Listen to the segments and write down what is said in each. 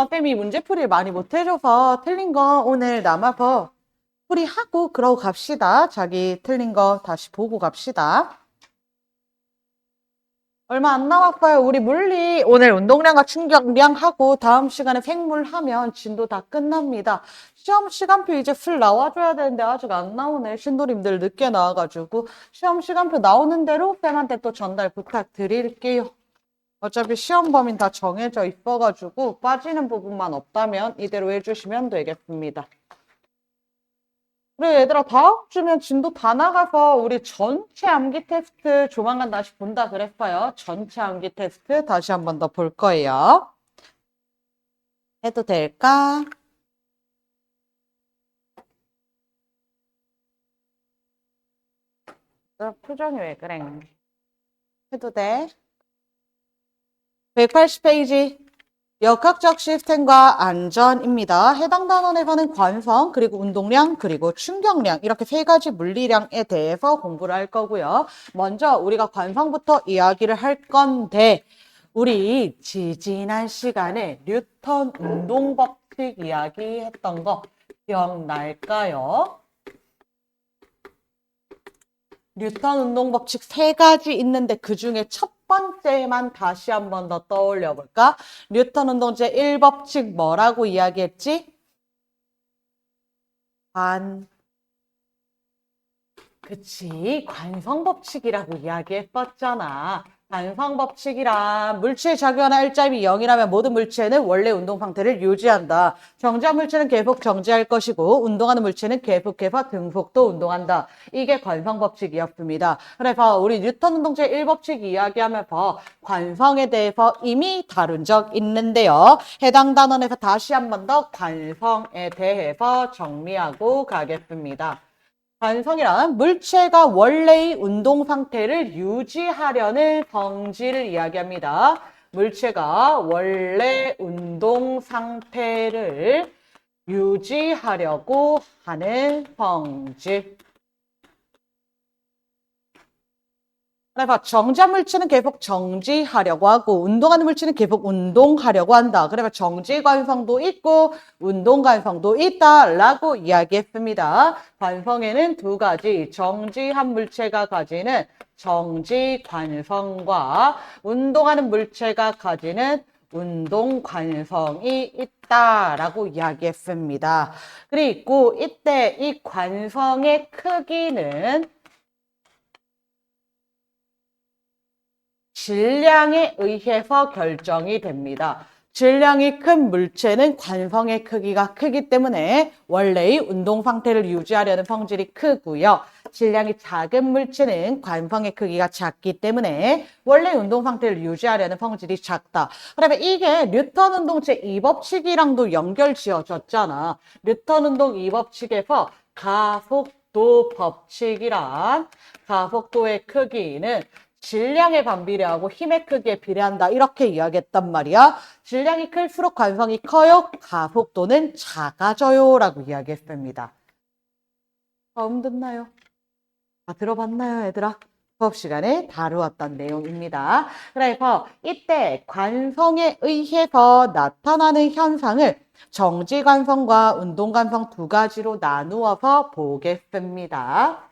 쌤이 문제풀이를 많이 못해줘서 틀린 거 오늘 남아서 풀이하고 그러고 갑시다. 자기 틀린 거 다시 보고 갑시다. 얼마 안 남았어요. 우리 물리 오늘 운동량과 충격량 하고 다음 시간에 생물 하면 진도 다 끝납니다. 시험 시간표 이제 풀 나와줘야 되는데 아직 안 나오네. 신도림들 늦게 나와가지고 시험 시간표 나오는 대로 쌤한테 또 전달 부탁드릴게요. 어차피 시험 범위는 다 정해져 있어가지고 빠지는 부분만 없다면 이대로 해주시면 되겠습니다. 그래 얘들아 다음 주면 진도 다 나가서 우리 전체 암기 테스트 조만간 다시 본다 그랬어요. 전체 암기 테스트 다시 한 번 더 볼 거예요. 해도 될까? 표정이 왜 그래? 해도 돼? 180페이지 역학적 시스템과 안전입니다. 해당 단원에서는 관성, 그리고 운동량, 그리고 충격량 이렇게 세 가지 물리량에 대해서 공부를 할 거고요. 먼저 우리가 관성부터 이야기를 할 건데 우리 지지난 시간에 뉴턴 운동법칙 이야기했던 거 기억날까요? 뉴턴 운동법칙 세 가지 있는데 그중에 첫 번째만 다시 한 번 더 떠올려 볼까? 뉴턴 운동제 1법칙 뭐라고 이야기했지? 그치, 관성법칙이라고 이야기했었잖아. 관성법칙이란 물체의 작용하는 일자임이 0이라면 모든 물체는 원래 운동 상태를 유지한다. 정지한 물체는 계속 정지할 것이고 운동하는 물체는 계속해서 등속도 운동한다. 이게 관성법칙이었습니다. 그래서 우리 뉴턴 운동제 1법칙 이야기하면서 관성에 대해서 이미 다룬 적 있는데요. 해당 단원에서 다시 한 번 더 관성에 대해서 정리하고 가겠습니다. 관성이란 물체가 원래의 운동 상태를 유지하려는 성질을 이야기합니다. 물체가 원래 운동 상태를 유지하려고 하는 성질. 그래서 정지한 물체는 계속 정지하려고 하고 운동하는 물체는 계속 운동하려고 한다. 그래서 정지 관성도 있고 운동 관성도 있다라고 이야기했습니다. 관성에는 두 가지 정지한 물체가 가지는 정지 관성과 운동하는 물체가 가지는 운동 관성이 있다라고 이야기했습니다. 그리고 이때 이 관성의 크기는 질량에 의해서 결정이 됩니다. 질량이 큰 물체는 관성의 크기가 크기 때문에 원래의 운동 상태를 유지하려는 성질이 크고요. 질량이 작은 물체는 관성의 크기가 작기 때문에 원래 운동 상태를 유지하려는 성질이 작다. 그러면 이게 뉴턴 운동체 2법칙이랑도 연결 지어졌잖아. 뉴턴 운동 2법칙에서 가속도 법칙이란 가속도의 크기는 질량에 반비례하고 힘의 크기에 비례한다. 이렇게 이야기했단 말이야. 질량이 클수록 관성이 커요. 가속도는 작아져요. 라고 이야기했습니다. 처음 듣나요? 들어봤나요, 얘들아? 수업 시간에 다루었던 내용입니다. 그래서 이때 관성에 의해서 나타나는 현상을 정지관성과 운동관성 두 가지로 나누어서 보겠습니다.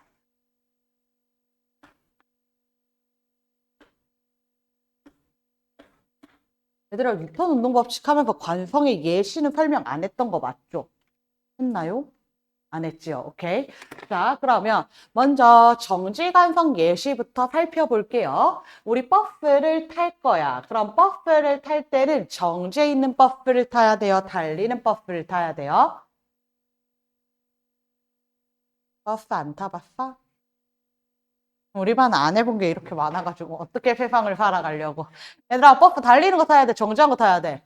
얘들아, 뉴턴 운동법칙 하면서 관성의 예시는 설명 안 했던 거 맞죠? 했나요? 안 했지요. 오케이. 자, 그러면 먼저 정지관성 예시부터 살펴볼게요. 우리 버스를 탈 거야. 그럼 버스를 탈 때는 정지해 있는 버스를 타야 돼요? 달리는 버스를 타야 돼요? 버스 안 타봤어? 우리 반 안 해본 게 이렇게 많아가지고 어떻게 세상을 살아가려고. 얘들아, 버스 달리는 거 타야 돼? 정지한 거 타야 돼?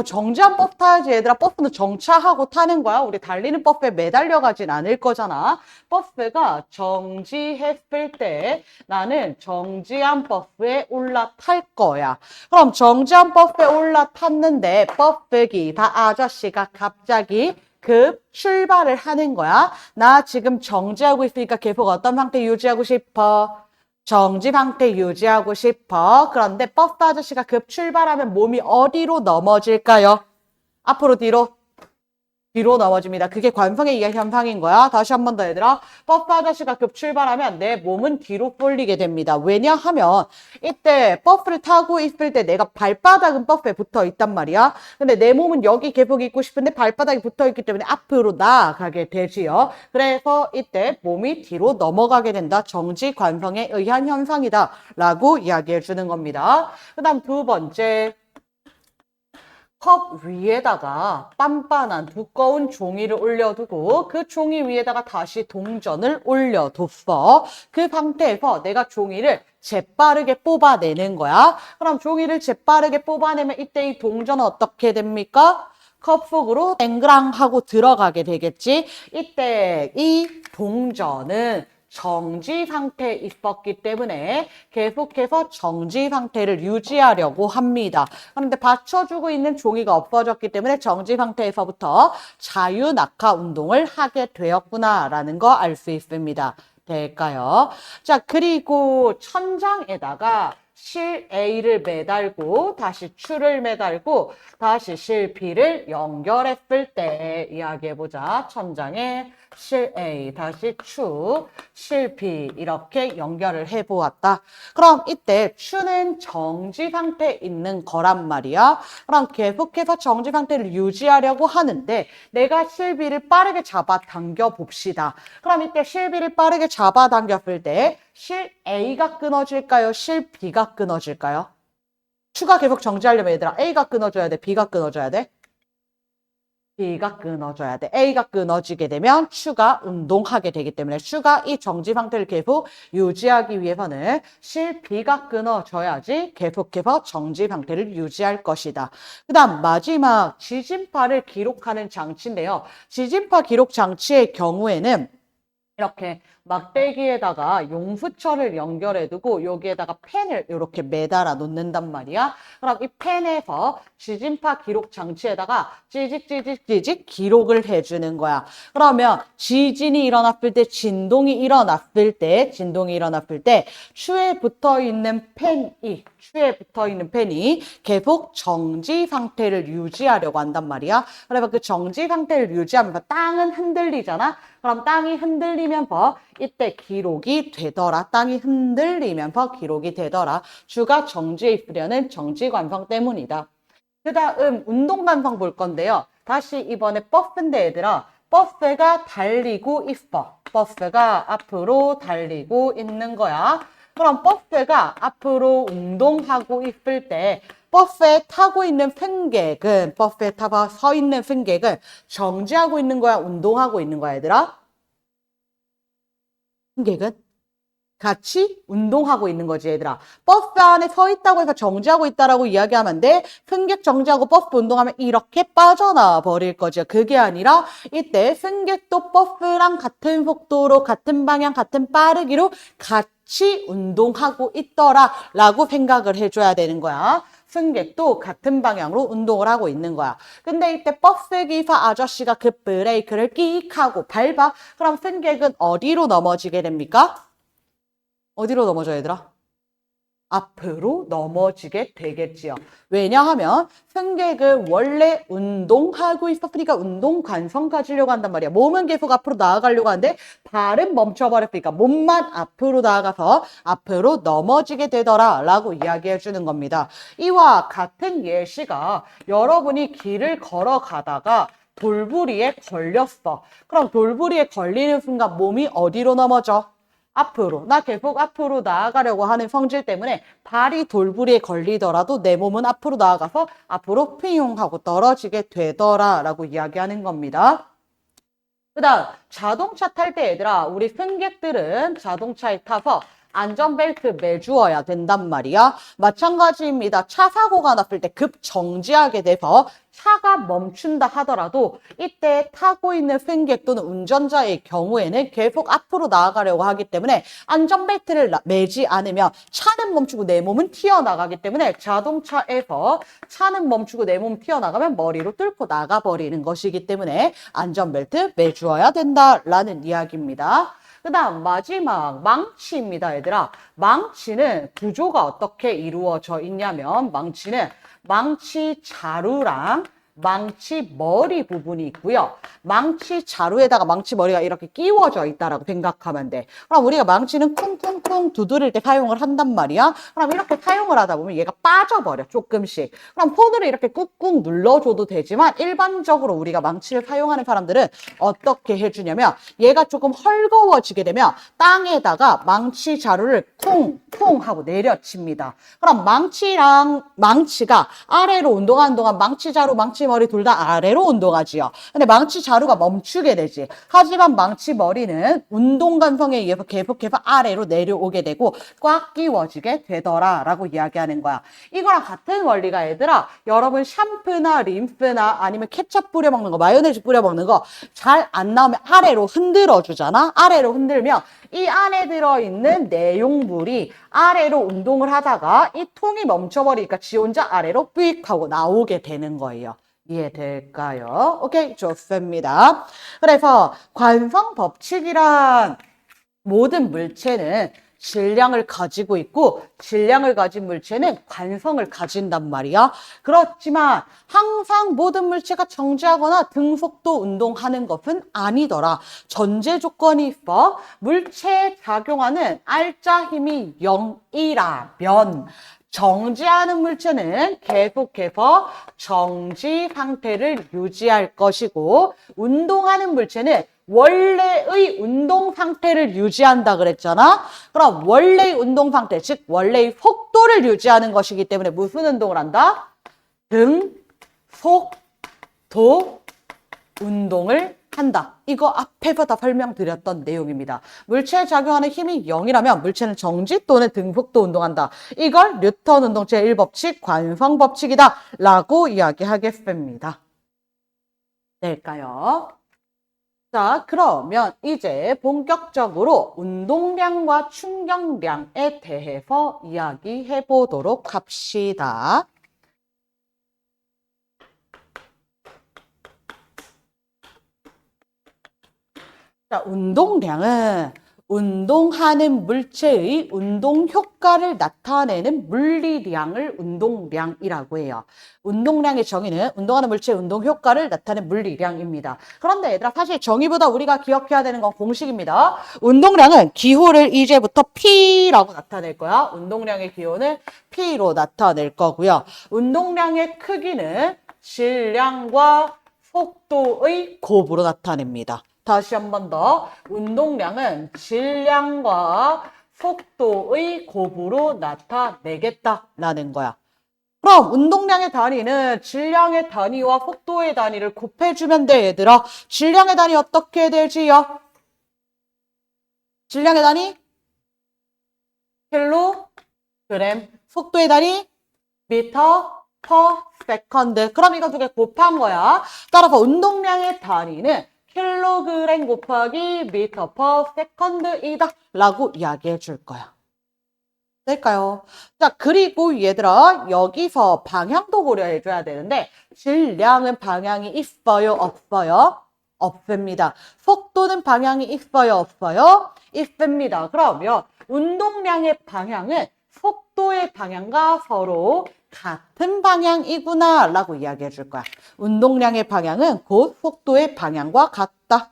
정지한 버스 타야지. 얘들아, 버스는 정차하고 타는 거야. 우리 달리는 버스에 매달려 가진 않을 거잖아. 버스가 정지했을 때 나는 정지한 버스에 올라탈 거야. 그럼 정지한 버스에 올라탔는데 버스 기사 아저씨가 갑자기 급 출발을 하는 거야. 나 지금 정지하고 있으니까 계속 어떤 상태 유지하고 싶어? 정지 상태 유지하고 싶어. 그런데 버스 아저씨가 급 출발하면 몸이 어디로 넘어질까요? 앞으로 뒤로? 뒤로 넘어집니다. 그게 관성의 이해 현상인 거야. 다시 한 번 더 얘들아. 버스 아저씨가 급 출발하면 내 몸은 뒤로 쏠리게 됩니다. 왜냐하면 이때 버스를 타고 있을 때 내가 발바닥은 버스에 붙어 있단 말이야. 근데 내 몸은 여기 계속 있고 싶은데 발바닥이 붙어 있기 때문에 앞으로 나아가게 되지요. 그래서 이때 몸이 뒤로 넘어가게 된다. 정지 관성에 의한 현상이다. 라고 이야기해 주는 겁니다. 그 다음 두 번째. 컵 위에다가 빤빤한 두꺼운 종이를 올려두고 그 종이 위에다가 다시 동전을 올려뒀어. 그 상태에서 내가 종이를 재빠르게 뽑아내는 거야. 그럼 종이를 재빠르게 뽑아내면 이때 이 동전은 어떻게 됩니까? 컵 속으로 땡그랑 하고 들어가게 되겠지. 이때 이 동전은 정지 상태에 있었기 때문에 계속해서 정지 상태를 유지하려고 합니다. 그런데 받쳐주고 있는 종이가 없어졌기 때문에 정지 상태에서부터 자유낙하 운동을 하게 되었구나라는 거 알 수 있습니다. 될까요? 자, 그리고 천장에다가 실 A를 매달고 다시 추를 매달고 다시 실 B를 연결했을 때 이야기해보자. 천장에 실 A 다시 추, 실 B 이렇게 연결을 해보았다. 그럼 이때 추는 정지 상태에 있는 거란 말이야. 그럼 계속해서 정지 상태를 유지하려고 하는데 내가 실 B를 빠르게 잡아당겨 봅시다. 그럼 이때 실 B를 빠르게 잡아당겼을 때 실 A가 끊어질까요? 실 B가 끊어질까요? 추가 계속 정지하려면 얘들아 A가 끊어줘야 돼? B가 끊어줘야 돼? B가 끊어줘야 돼. A가 끊어지게 되면 추가 운동하게 되기 때문에 추가 이 정지 상태를 계속 유지하기 위해서는 실 B가 끊어져야지 계속해서 정지 상태를 유지할 것이다. 그 다음 마지막 지진파를 기록하는 장치인데요. 지진파 기록 장치의 경우에는 이렇게 막대기에다가 용수철을 연결해두고 여기에다가 펜을 이렇게 매달아 놓는단 말이야. 그럼 이 펜에서 지진파 기록 장치에다가 찌직찌직찌직 기록을 해주는 거야. 그러면 지진이 일어났을 때, 진동이 일어났을 때 추에 붙어 있는 펜이 계속 정지 상태를 유지하려고 한단 말이야. 그래서 그 정지 상태를 유지하면서 땅은 흔들리잖아. 그럼 땅이 흔들리면서 이때 기록이 되더라. 땅이 흔들리면서 기록이 되더라. 주가 정지에 있으려는 정지 관성 때문이다. 그 다음 운동 관성 볼 건데요. 다시 이번에 버스인데 얘들아. 버스가 달리고 있어. 버스가 앞으로 달리고 있는 거야. 그럼 버스가 앞으로 운동하고 있을 때 버스에 타고 있는 승객은 버스에 타고 서 있는 승객은 정지하고 있는 거야? 운동하고 있는 거야 얘들아? 승객은 같이 운동하고 있는 거지 얘들아. 버스 안에 서 있다고 해서 정지하고 있다라고 이야기하면 안 돼. 승객 정지하고 버스 운동하면 이렇게 빠져나와 버릴 거죠. 그게 아니라 이때 승객도 버스랑 같은 속도로 같은 방향 같은 빠르기로 같이 운동하고 있더라라고 생각을 해줘야 되는 거야. 승객도 같은 방향으로 운동을 하고 있는 거야. 근데 이때 버스 기사 아저씨가 그 브레이크를 끽 하고 밟아. 그럼 승객은 어디로 넘어지게 됩니까? 어디로 넘어져 얘들아? 앞으로 넘어지게 되겠지요. 왜냐하면 승객은 원래 운동하고 있었으니까 운동 관성 가지려고 한단 말이야. 몸은 계속 앞으로 나아가려고 하는데 발은 멈춰버렸으니까 몸만 앞으로 나아가서 앞으로 넘어지게 되더라 라고 이야기해 주는 겁니다. 이와 같은 예시가 여러분이 길을 걸어가다가 돌부리에 걸렸어. 그럼 돌부리에 걸리는 순간 몸이 어디로 넘어져? 앞으로. 나 계속 앞으로 나아가려고 하는 성질 때문에 발이 돌부리에 걸리더라도 내 몸은 앞으로 나아가서 앞으로 휘용 하고 떨어지게 되더라라고 이야기하는 겁니다. 그 다음 자동차 탈 때 얘들아 우리 승객들은 자동차에 타서 안전벨트 매주어야 된단 말이야. 마찬가지입니다. 차 사고가 났을 때 급 정지하게 돼서 차가 멈춘다 하더라도 이때 타고 있는 승객 또는 운전자의 경우에는 계속 앞으로 나아가려고 하기 때문에 안전벨트를 매지 않으면 차는 멈추고 내 몸은 튀어나가기 때문에 자동차에서 차는 멈추고 내 몸 튀어나가면 머리로 뚫고 나가버리는 것이기 때문에 안전벨트 매주어야 된다라는 이야기입니다. 그 다음 마지막 망치입니다, 얘들아. 망치는 구조가 어떻게 이루어져 있냐면 망치는 망치 자루랑 망치 머리 부분이 있고요. 망치 자루에다가 망치 머리가 이렇게 끼워져 있다라고 생각하면 돼. 그럼 우리가 망치는 쿵쿵쿵 두드릴 때 사용을 한단 말이야. 그럼 이렇게 사용을 하다 보면 얘가 빠져버려, 조금씩. 그럼 폰으로 이렇게 꾹꾹 눌러줘도 되지만 일반적으로 우리가 망치를 사용하는 사람들은 어떻게 해주냐면 얘가 조금 헐거워지게 되면 땅에다가 망치 자루를 쿵쿵 하고 내려칩니다. 그럼 망치가 아래로 운동하는 동안 망치 자루, 망치 머리 둘 다 아래로 운동하지요. 근데 망치 자루가 멈추게 되지. 하지만 망치 머리는 운동 감성에 의해서 계속해서 아래로 내려오게 되고 꽉 끼워지게 되더라라고 이야기하는 거야. 이거랑 같은 원리가 얘들아, 여러분 샴푸나 림프나 아니면 케첩 뿌려 먹는 거, 마요네즈 뿌려 먹는 거 잘 안 나오면 아래로 흔들어 주잖아. 아래로 흔들면 이 안에 들어있는 내용물이 아래로 운동을 하다가 이 통이 멈춰버리니까 지 혼자 아래로 삑 하고 나오게 되는 거예요. 이해될까요? 오케이, 좋습니다. 그래서 관성 법칙이란 모든 물체는 질량을 가지고 있고 질량을 가진 물체는 관성을 가진단 말이야. 그렇지만 항상 모든 물체가 정지하거나 등속도 운동하는 것은 아니더라. 전제 조건이 있어. 물체에 작용하는 알짜 힘이 0이라면 정지하는 물체는 계속해서 정지 상태를 유지할 것이고 운동하는 물체는 원래의 운동 상태를 유지한다 그랬잖아. 그럼 원래의 운동 상태, 즉 원래의 속도를 유지하는 것이기 때문에 무슨 운동을 한다? 등, 속, 도 운동을 한다. 이거 앞에서 다 설명드렸던 내용입니다. 물체에 작용하는 힘이 0이라면 물체는 정지 또는 등속도 운동한다. 이걸 뉴턴 운동 제1법칙 관성 법칙이다 라고 이야기하겠습니다. 될까요? 자, 그러면 이제 본격적으로 운동량과 충격량에 대해서 이야기해 보도록 합시다. 자, 운동량은 운동하는 물체의 운동 효과를 나타내는 물리량을 운동량이라고 해요. 운동량의 정의는 운동하는 물체의 운동 효과를 나타내는 물리량입니다. 그런데 얘들아, 사실 정의보다 우리가 기억해야 되는 건 공식입니다. 운동량은 기호를 이제부터 P라고 나타낼 거야. 운동량의 기호는 P로 나타낼 거고요. 운동량의 크기는 질량과 속도의 곱으로 나타냅니다. 다시 한 번 더. 운동량은 질량과 속도의 곱으로 나타내겠다라는 거야. 그럼 운동량의 단위는 질량의 단위와 속도의 단위를 곱해주면 돼, 얘들아. 질량의 단위 어떻게 되지요? 질량의 단위? 킬로그램. 속도의 단위? 미터 퍼 세컨드. 그럼 이거 두 개 곱한 거야. 따라서 운동량의 단위는 킬로그램 곱하기 미터 퍼 세컨드이다 라고 이야기해 줄 거야. 될까요? 자, 그리고 얘들아, 여기서 방향도 고려해 줘야 되는데 질량은 방향이 있어요, 없어요? 없습니다. 속도는 방향이 있어요, 없어요? 있습니다. 그러면 운동량의 방향은 속도의 방향과 서로 같은 방향이구나 라고 이야기해 줄 거야. 운동량의 방향은 곧 속도의 방향과 같다.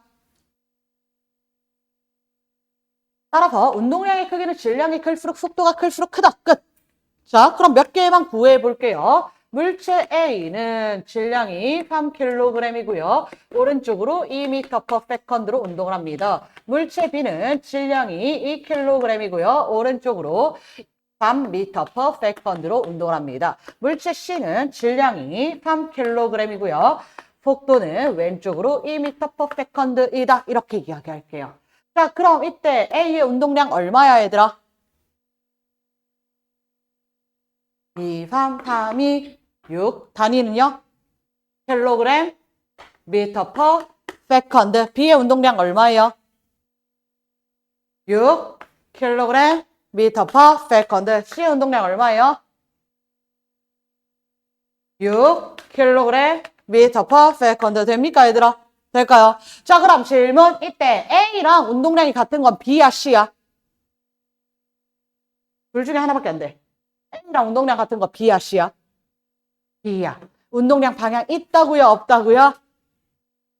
따라서 운동량의 크기는 질량이 클수록 속도가 클수록 크다. 끝. 자, 그럼 몇 개만 구해 볼게요. 물체 A는 질량이 3kg이고요. 오른쪽으로 2m/s로 운동을 합니다. 물체 B는 질량이 2kg이고요. 오른쪽으로 3m/s로 운동을 합니다. 물체 C는 질량이 3kg이고요. 속도는 왼쪽으로 2m/s이다. 이렇게 이야기할게요. 자, 그럼 이때 A의 운동량 얼마야, 얘들아? 2, 3, 3이 6. 단위는요? 킬로그램, 미터 퍼 세컨드. B의 운동량 얼마예요? 6 킬로그램, 미터 퍼 세컨드. C의 운동량 얼마예요? 6 킬로그램, 미터 퍼 세컨드. 됩니까, 얘들아? 될까요? 자, 그럼 질문. 이때 A랑 운동량이 같은 건 B야, C야? 둘 중에 하나밖에 안 돼. A랑 운동량 같은 거 B야, C야? B야. 운동량 방향 있다고요, 없다고요?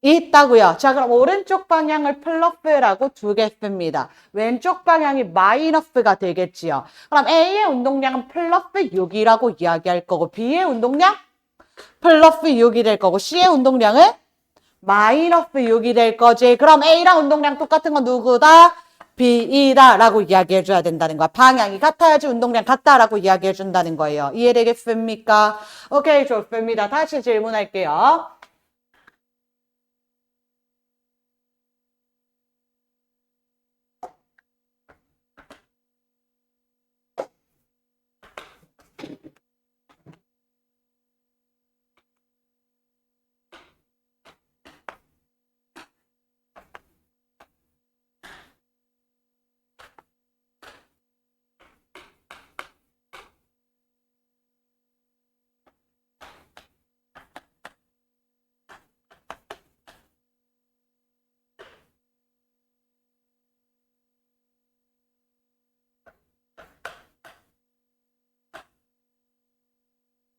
있다고요. 자, 그럼 오른쪽 방향을 플러스라고 두겠습니다. 왼쪽 방향이 마이너스가 되겠지요. 그럼 A의 운동량은 플러스 6이라고 이야기할 거고 B의 운동량 플러스 6이 될 거고 C의 운동량은 마이너스 6이 될 거지. 그럼 A랑 운동량 똑같은 건 누구다? B이다 라고 이야기해 줘야 된다는 거야. 방향이 같아야지 운동량 같다라고 이야기해 준다는 거예요. 이해되겠습니까? 오케이, 좋습니다. 다시 질문할게요.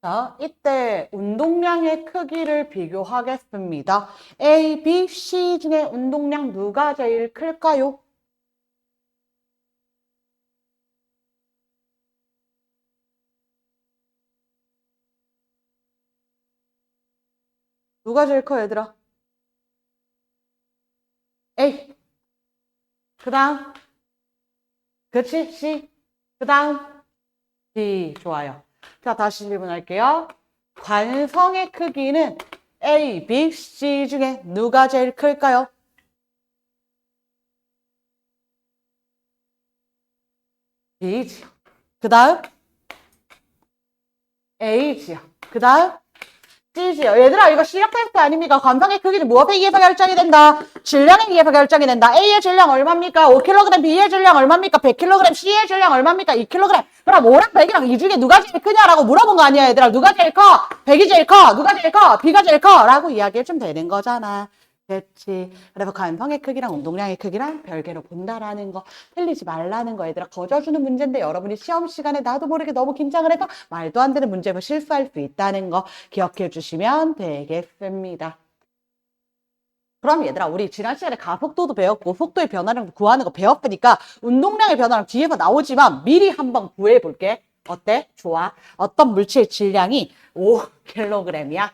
자, 이때 운동량의 크기를 비교하겠습니다. A, B, C 중에 운동량 누가 제일 클까요? 누가 제일 커, 얘들아? A. 그 다음, 그치? C. 그 다음, B. 좋아요. 자, 다시 질문할게요. 관성의 크기는 A, B, C 중에 누가 제일 클까요? B지. 그 다음, A지요. 그 다음, C지요. 얘들아, 이거 시력 테스트 아닙니까? 관성의 크기는 무엇에 의해서 결정이 된다? 질량에 의해서 결정이 된다. A의 질량 얼마입니까? 5kg, B의 질량 얼마입니까? 100kg, C의 질량 얼마입니까? 2kg. 그럼 5랑 100이랑 이 중에 누가 제일 크냐라고 물어본 거 아니야, 얘들아? 누가 제일 커? 100이 제일 커? 누가 제일 커? B가 제일 커? 라고 이야기해주면 되는 거잖아. 그렇지. 그래서 관성의 크기랑 운동량의 크기랑 별개로 본다라는 거, 틀리지 말라는 거. 얘들아, 거저주는 문제인데 여러분이 시험 시간에 나도 모르게 너무 긴장을 해서 말도 안 되는 문제면 실수할 수 있다는 거 기억해 주시면 되겠습니다. 그럼 얘들아, 우리 지난 시간에 가속도도 배웠고 속도의 변화량 구하는 거 배웠으니까 운동량의 변화량 뒤에서 나오지만 미리 한번 구해 볼게. 어때? 좋아. 어떤 물체의 질량이 5kg이야.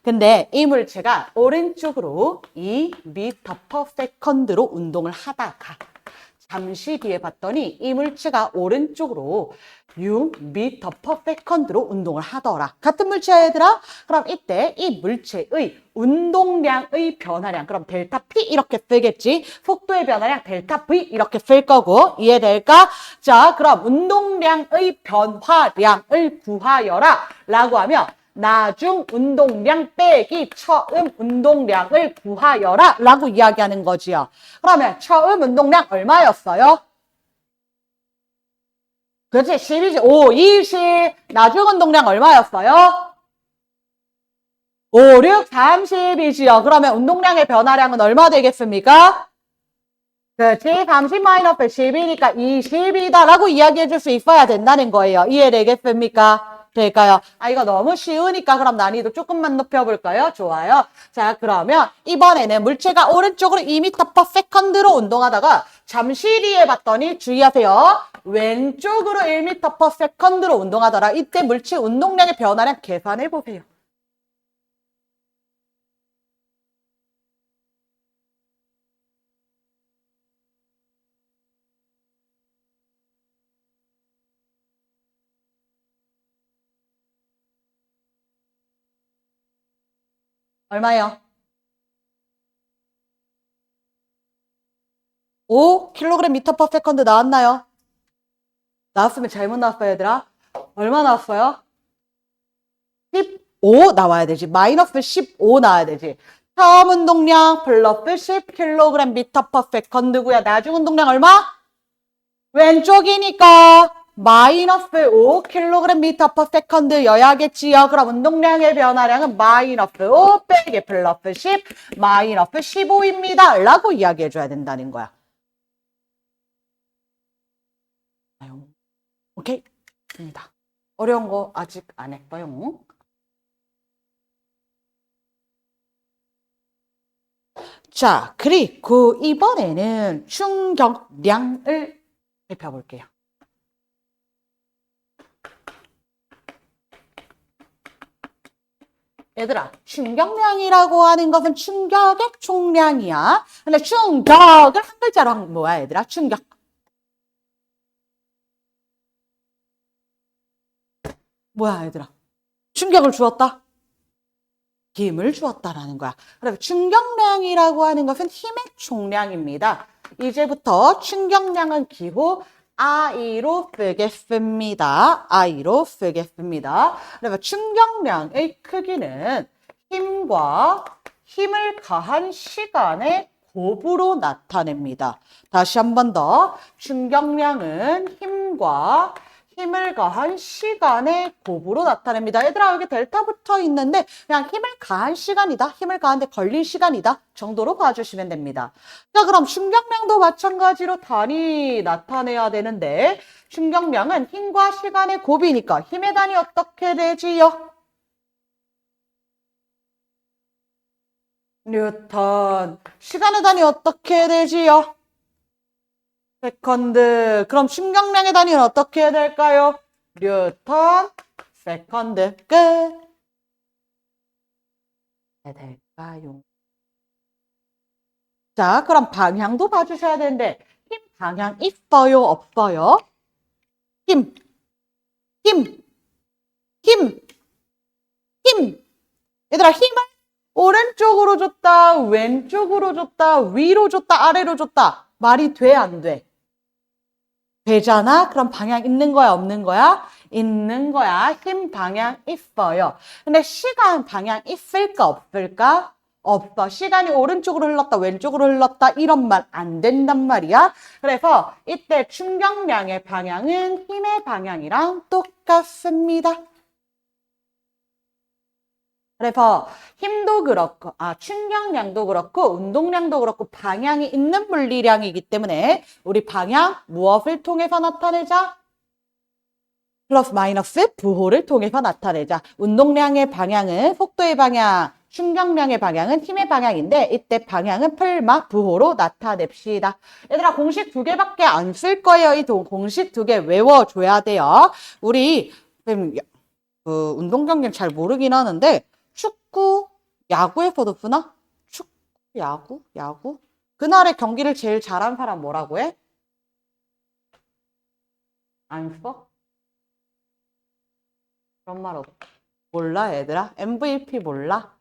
근데 이 물체가 오른쪽으로 2m/s로 운동을 하다가 잠시 뒤에 봤더니 이 물체가 오른쪽으로 6m/s로 운동을 하더라. 같은 물체야, 얘들아? 그럼 이때 이 물체의 운동량의 변화량, 그럼 델타 P 이렇게 쓰겠지? 속도의 변화량 델타 V 이렇게 쓸 거고, 이해될까? 자, 그럼 운동량의 변화량을 구하여라 라고 하면 나중 운동량 빼기 처음 운동량을 구하여라 라고 이야기하는 거지요. 그러면 처음 운동량 얼마였어요? 그렇지, 10이지. 5, 20. 나중 운동량 얼마였어요? 5, 6, 30이지요. 그러면 운동량의 변화량은 얼마 되겠습니까? 그렇지, 30 마이너스 10이니까 20이다 라고 이야기해 줄 수 있어야 된다는 거예요. 이해되겠습니까? 될까요? 아, 이거 너무 쉬우니까 그럼 난이도 조금만 높여볼까요? 좋아요. 자, 그러면 이번에는 물체가 오른쪽으로 2m/s로 운동하다가 잠시 뒤에 봤더니 주의하세요. 왼쪽으로 1m/s로 운동하더라. 이때 물체 운동량의 변화량 계산해 보세요. 얼마요? 5kg m/s 나왔나요? 나왔으면 잘못 나왔어요, 얘들아. 얼마 나왔어요? 15 나와야 되지. 마이너스 15 나와야 되지. 처음 운동량 플러스 10kg m/s고요. 나중 운동량 얼마? 왼쪽이니까 마이너스 5kg per second여야겠지요. 그럼 운동량의 변화량은 마이너스 5 빼기 플러스 10 마이너스 15입니다. 라고 이야기해줘야 된다는 거야. 오케이? 입니다. 어려운 거 아직 안 했어요. 자, 그리고 이번에는 충격량을 살펴볼게요. 얘들아, 충격량이라고 하는 것은 충격의 총량이야. 근데 충격을 한 글자로 하면 뭐야, 얘들아? 충격. 뭐야, 얘들아? 충격을 주었다? 힘을 주었다라는 거야. 그래서 충격량이라고 하는 것은 힘의 총량입니다. 이제부터 충격량은 기호 I로 쓰겠습니다. I로 쓰겠습니다. 그래서 충격량의 크기는 힘과 힘을 가한 시간의 곱으로 나타냅니다. 다시 한 번 더. 충격량은 힘과 힘을 가한 시간의 곱으로 나타냅니다. 얘들아, 여기 델타 붙어 있는데 그냥 힘을 가한 시간이다. 힘을 가한데 걸린 시간이다. 정도로 봐주시면 됩니다. 자, 그럼 충격량도 마찬가지로 단위 나타내야 되는데 충격량은 힘과 시간의 곱이니까 힘의 단위 어떻게 되지요? 뉴턴. 시간의 단위 어떻게 되지요? 세컨드. 그럼 충격량의 단위는 어떻게 해야 될까요? 뉴턴, 세컨드. 끝. 해야 될까요? 자, 그럼 방향도 봐주셔야 되는데 힘 방향 있어요, 없어요? 힘, 힘, 힘, 힘. 얘들아, 힘을 오른쪽으로 줬다, 왼쪽으로 줬다, 위로 줬다, 아래로 줬다. 말이 돼, 안 돼? 되잖아? 그럼 방향 있는 거야, 없는 거야? 있는 거야. 힘 방향 있어요. 근데 시간 방향 있을까, 없을까? 없어. 시간이 오른쪽으로 흘렀다, 왼쪽으로 흘렀다, 이런 말 안 된단 말이야. 그래서 이때 충격량의 방향은 힘의 방향이랑 똑같습니다. 그래서 힘도 그렇고, 충격량도 그렇고, 운동량도 그렇고, 방향이 있는 물리량이기 때문에 우리 방향 무엇을 통해서 나타내자? 플러스 마이너스 부호를 통해서 나타내자. 운동량의 방향은 속도의 방향, 충격량의 방향은 힘의 방향인데 이때 방향은 풀마 부호로 나타냅시다. 얘들아, 공식 2개밖에 안 쓸 거예요. 이 공식 2개 외워줘야 돼요. 우리 운동 경기는 잘 모르긴 하는데 축구, 야구에서도 쓰나? 축구, 야구? 그날의 경기를 제일 잘한 사람 뭐라고 해? 안 써? 그런 말 없어. 몰라, 얘들아? MVP 몰라?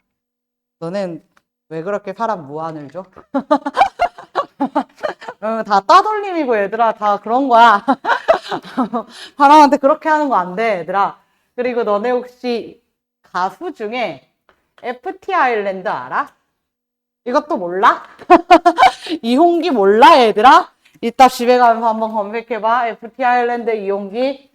너넨 왜 그렇게 사람 무안을 줘? 다 따돌림이고, 얘들아. 다 그런 거야. 사람한테 그렇게 하는 거 안 돼, 얘들아. 그리고 너네 혹시 가수 중에 FT 아일랜드 알아? 이것도 몰라? 이홍기 몰라, 얘들아? 이따 집에 가면서 한번 검색해봐. FT 아일랜드 이홍기.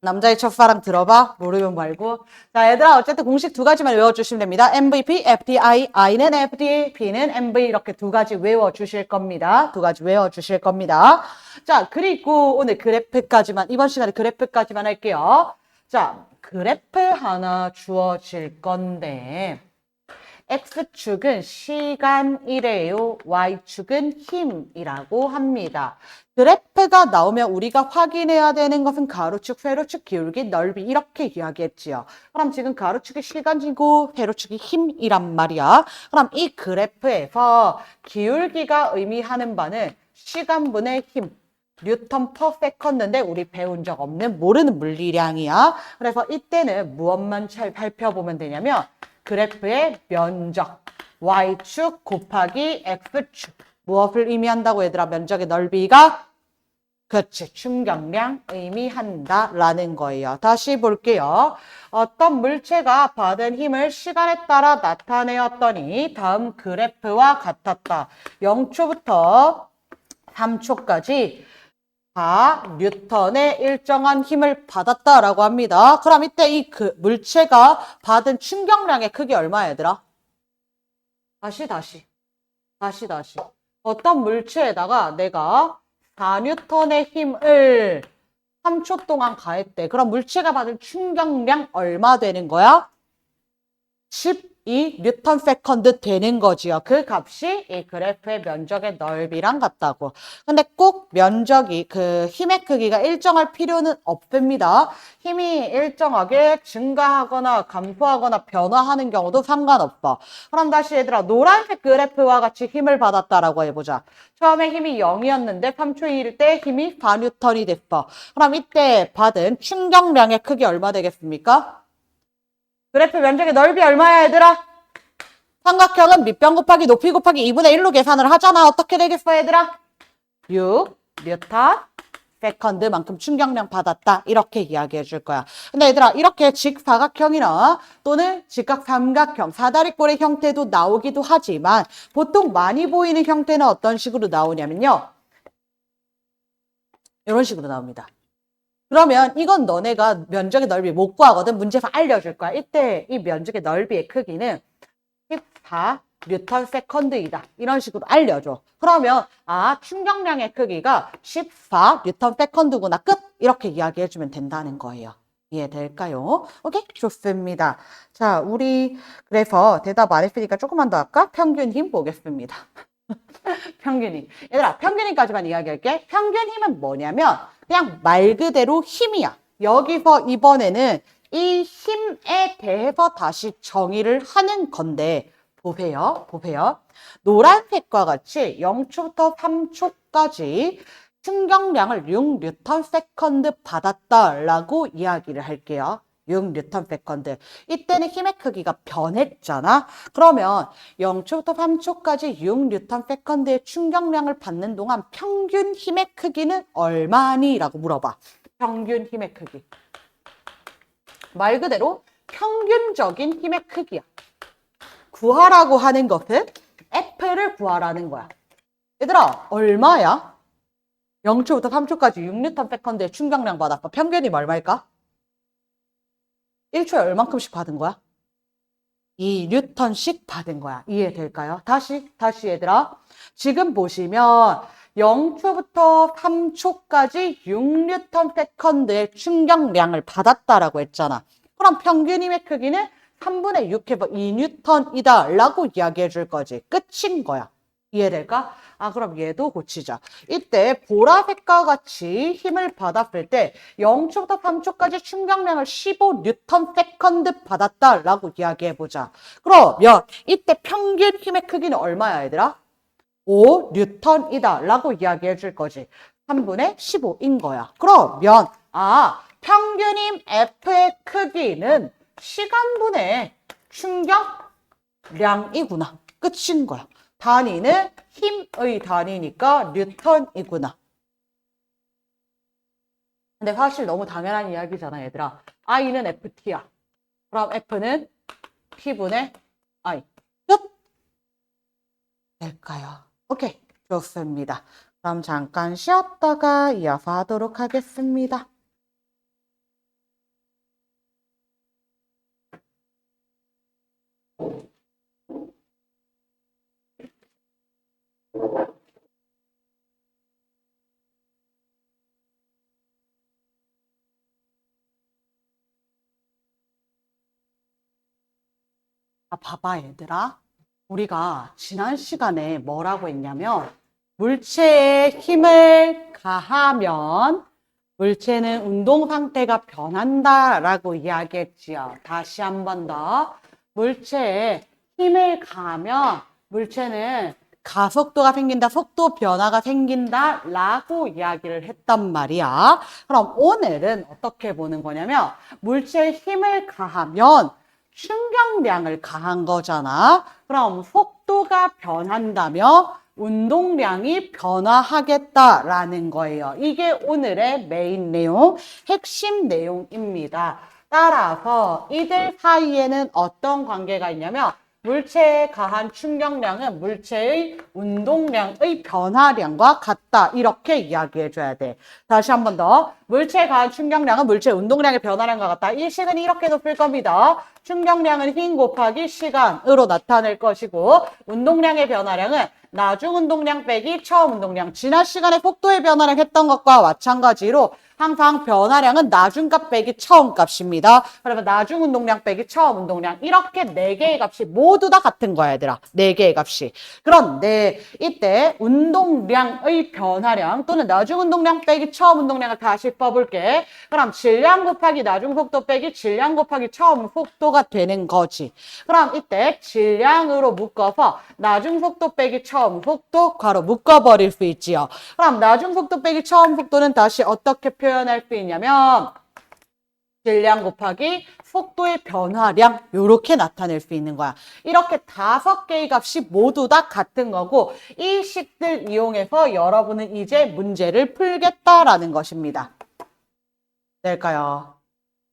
남자의 첫사랑 들어봐. 모르면 말고. 자, 얘들아, 어쨌든 공식 2가지만 외워주시면 됩니다. MVP, FTI, I는 FT, P는 MV 이렇게 2가지 외워주실 겁니다. 2가지 외워주실 겁니다. 자, 그리고 오늘 그래프까지만, 이번 시간에 그래프까지만 할게요. 자, 그래프 하나 주어질 건데 X축은 시간이래요. Y축은 힘이라고 합니다. 그래프가 나오면 우리가 확인해야 되는 것은 가로축, 세로축, 기울기, 넓이 이렇게 이야기했지요. 그럼 지금 가로축이 시간이고 세로축이 힘이란 말이야. 그럼 이 그래프에서 기울기가 의미하는 바는 시간분의 힘, 뉴턴 퍼 세컨드인데 우리 배운 적 없는 모르는 물리량이야. 그래서 이때는 무엇만 잘 살펴보면 되냐면 그래프의 면적, y축 곱하기 x축. 무엇을 의미한다고 얘들아? 면적의 넓이가? 그렇지. 충격량 의미한다라는 거예요. 다시 볼게요. 어떤 물체가 받은 힘을 시간에 따라 나타내었더니 다음 그래프와 같았다. 0초부터 3초까지 4뉴턴의 일정한 힘을 받았다라고 합니다. 그럼 이때 이 물체가 받은 충격량의 크기 얼마야, 얘들아? 다시. 어떤 물체에다가 내가 4뉴턴의 힘을 3초 동안 가했대. 그럼 물체가 받은 충격량 얼마 되는 거야? 12뉴턴 세컨드 되는 거지요. 그 값이 이 그래프의 면적의 넓이랑 같다고. 근데 꼭 면적이 힘의 크기가 일정할 필요는 없습니다. 힘이 일정하게 증가하거나 감소하거나 변화하는 경우도 상관없어. 그럼 다시 얘들아 노란색 그래프와 같이 힘을 받았다라고 해보자. 처음에 힘이 0이었는데 3초 일 때 힘이 4뉴턴이 됐어. 그럼 이때 받은 충격량의 크기 얼마 되겠습니까? 그래프 면적의 넓이 얼마야, 얘들아? 삼각형은 밑변 곱하기 높이 곱하기 2분의 1로 계산을 하잖아. 어떻게 되겠어, 얘들아? 6 뉴턴 세컨드만큼 충격량 받았다. 이렇게 이야기해 줄 거야. 근데 얘들아, 이렇게 직사각형이나 또는 직각삼각형, 사다리꼴의 형태도 나오기도 하지만 보통 많이 보이는 형태는 어떤 식으로 나오냐면요. 이런 식으로 나옵니다. 그러면 이건 너네가 면적의 넓이 못 구하거든. 문제에서 알려줄 거야. 이때 이 면적의 넓이의 크기는 14뉴턴 세컨드이다. 이런 식으로 알려줘. 그러면 충격량의 크기가 14뉴턴 세컨드구나. 끝! 이렇게 이야기해주면 된다는 거예요. 이해될까요? 오케이? 좋습니다. 자, 우리 그래서 대답 안 했으니까 조금만 더 할까? 평균 힘 보겠습니다. 평균 힘. 얘들아, 평균 힘까지만 이야기할게. 평균 힘은 뭐냐면 그냥 말 그대로 힘이야. 여기서 이번에는 이 힘에 대해서 다시 정의를 하는 건데 보세요. 노란색과 같이 0초부터 3초까지 충격량을 6뉴턴 세컨드 받았다라고 이야기를 할게요. 6뉴턴 세컨드. 이때는 힘의 크기가 변했잖아. 그러면 0초부터 3초까지 6뉴턴 세컨드의 충격량을 받는 동안 평균 힘의 크기는 얼마니? 라고 물어봐. 평균 힘의 크기. 말 그대로 평균적인 힘의 크기야. 구하라고 하는 것은 F를 구하라는 거야. 얘들아, 얼마야? 0초부터 3초까지 6뉴턴 세컨드의 충격량 받았어. 평균이 얼마일까? 1초에 얼만큼씩 받은 거야? 2뉴턴씩 받은 거야. 이해될까요? 다시 얘들아. 지금 보시면 0초부터 3초까지 6뉴턴 세컨드의 충격량을 받았다라고 했잖아. 그럼 평균 힘의 크기는 3분의 6 해서 2뉴턴이다 라고 이야기해 줄 거지. 끝인 거야. 이해될까? 그럼 얘도 고치자. 이때 보라색과 같이 힘을 받았을 때 0초부터 3초까지 충격량을 15뉴턴 세컨드 받았다라고 이야기해보자. 그러면 이때 평균 힘의 크기는 얼마야, 얘들아? 5뉴턴이다 라고 이야기해 줄 거지. 3분의 15인 거야. 그러면 평균 힘 F의 크기는 시간분의 충격량이구나. 끝인 거야. 단위는 힘의 단위니까 뉴턴이구나. 근데 사실 너무 당연한 이야기잖아, 얘들아. I는 FT야. 그럼 F는 T분의 I. 끝! 될까요? 오케이, 좋습니다. 그럼 잠깐 쉬었다가 이어서 하도록 하겠습니다. 봐봐, 얘들아. 우리가 지난 시간에 뭐라고 했냐면 물체에 힘을 가하면 물체는 운동 상태가 변한다라고 이야기했지요. 다시 한 번 더. 물체에 힘을 가하면 물체는 가속도가 생긴다, 속도 변화가 생긴다 라고 이야기를 했단 말이야. 그럼 오늘은 어떻게 보는 거냐면 물체에 힘을 가하면 충격량을 가한 거잖아. 그럼 속도가 변한다면 운동량이 변화하겠다라는 거예요. 이게 오늘의 메인 내용, 핵심 내용입니다. 따라서 이들 사이에는 어떤 관계가 있냐면 물체에 가한 충격량은 물체의 운동량의 변화량과 같다. 이렇게 이야기해줘야 돼. 다시 한 번 더. 물체에 가한 충격량은 물체의 운동량의 변화량과 같다. 이 식은 이렇게도 풀 겁니다. 충격량은 힘 곱하기 시간으로 나타낼 것이고 운동량의 변화량은 나중 운동량 빼기 처음 운동량. 지난 시간에 속도의 변화량 했던 것과 마찬가지로 항상 변화량은 나중값 빼기 처음값입니다. 그러면 나중 운동량 빼기 처음 운동량 이렇게 4개의 값이 모두 다 같은 거야 얘들아. 4개의 값이. 그런데 이때 운동량의 변화량 또는 나중 운동량 빼기 처음 운동량을 다시 써볼게. 그럼 질량 곱하기 나중 속도 빼기 질량 곱하기 처음 속도가 되는 거지. 그럼 이때 질량으로 묶어서 나중 속도 빼기 처음 속도 괄호 묶어버릴 수 있지요. 그럼 나중 속도 빼기 처음 속도는 다시 어떻게 표현할 수 있냐면 질량 곱하기 속도의 변화량 이렇게 나타낼 수 있는 거야. 이렇게 5개의 값이 모두 다 같은 거고 이 식들 이용해서 여러분은 이제 문제를 풀겠다라는 것입니다. 될까요?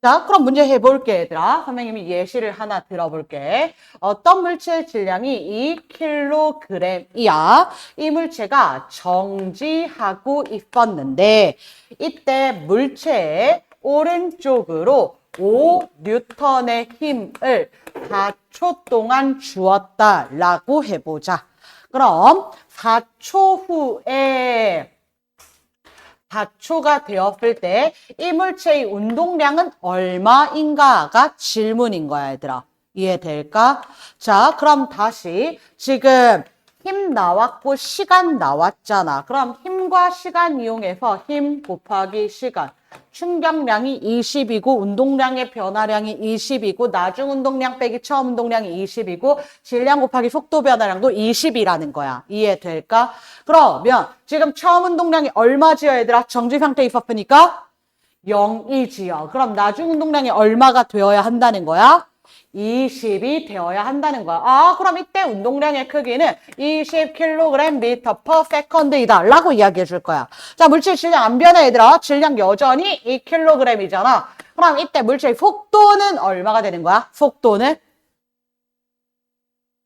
자, 그럼 문제 해볼게, 얘들아. 선생님이 예시를 하나 들어볼게. 어떤 물체의 질량이 2kg이야. 이 물체가 정지하고 있었는데 이때 물체의 오른쪽으로 5N의 힘을 4초 동안 주었다라고 해보자. 그럼 4초 후에 4초가 되었을 때 이 물체의 운동량은 얼마인가가 질문인 거야, 얘들아. 이해될까? 자, 그럼 다시 지금 힘 나왔고 시간 나왔잖아. 그럼 힘과 시간 이용해서 힘 곱하기 시간. 충격량이 20이고 운동량의 변화량이 20이고 나중 운동량 빼기 처음 운동량이 20이고 질량 곱하기 속도 변화량도 20이라는 거야. 이해될까? 그러면 지금 처음 운동량이 얼마지요, 얘들아? 정지 상태에 있었으니까 0이지요. 그럼 나중 운동량이 얼마가 되어야 한다는 거야? 20이 되어야 한다는 거야. 아, 그럼 이때 운동량의 크기는 20kg/s 이다 라고 이야기해 줄 거야. 자, 물질 질량 안 변해, 얘들아. 질량 여전히 2kg이잖아. 그럼 이때 물체의 속도는 얼마가 되는 거야? 속도는?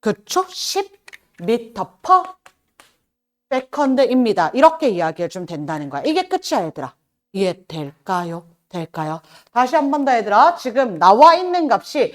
그쵸? 10m/s입니다. 이렇게 이야기해 주면 된다는 거야. 이게 끝이야, 얘들아. 이해될까요? 될까요? 다시 한 번 더, 얘들아. 지금 나와 있는 값이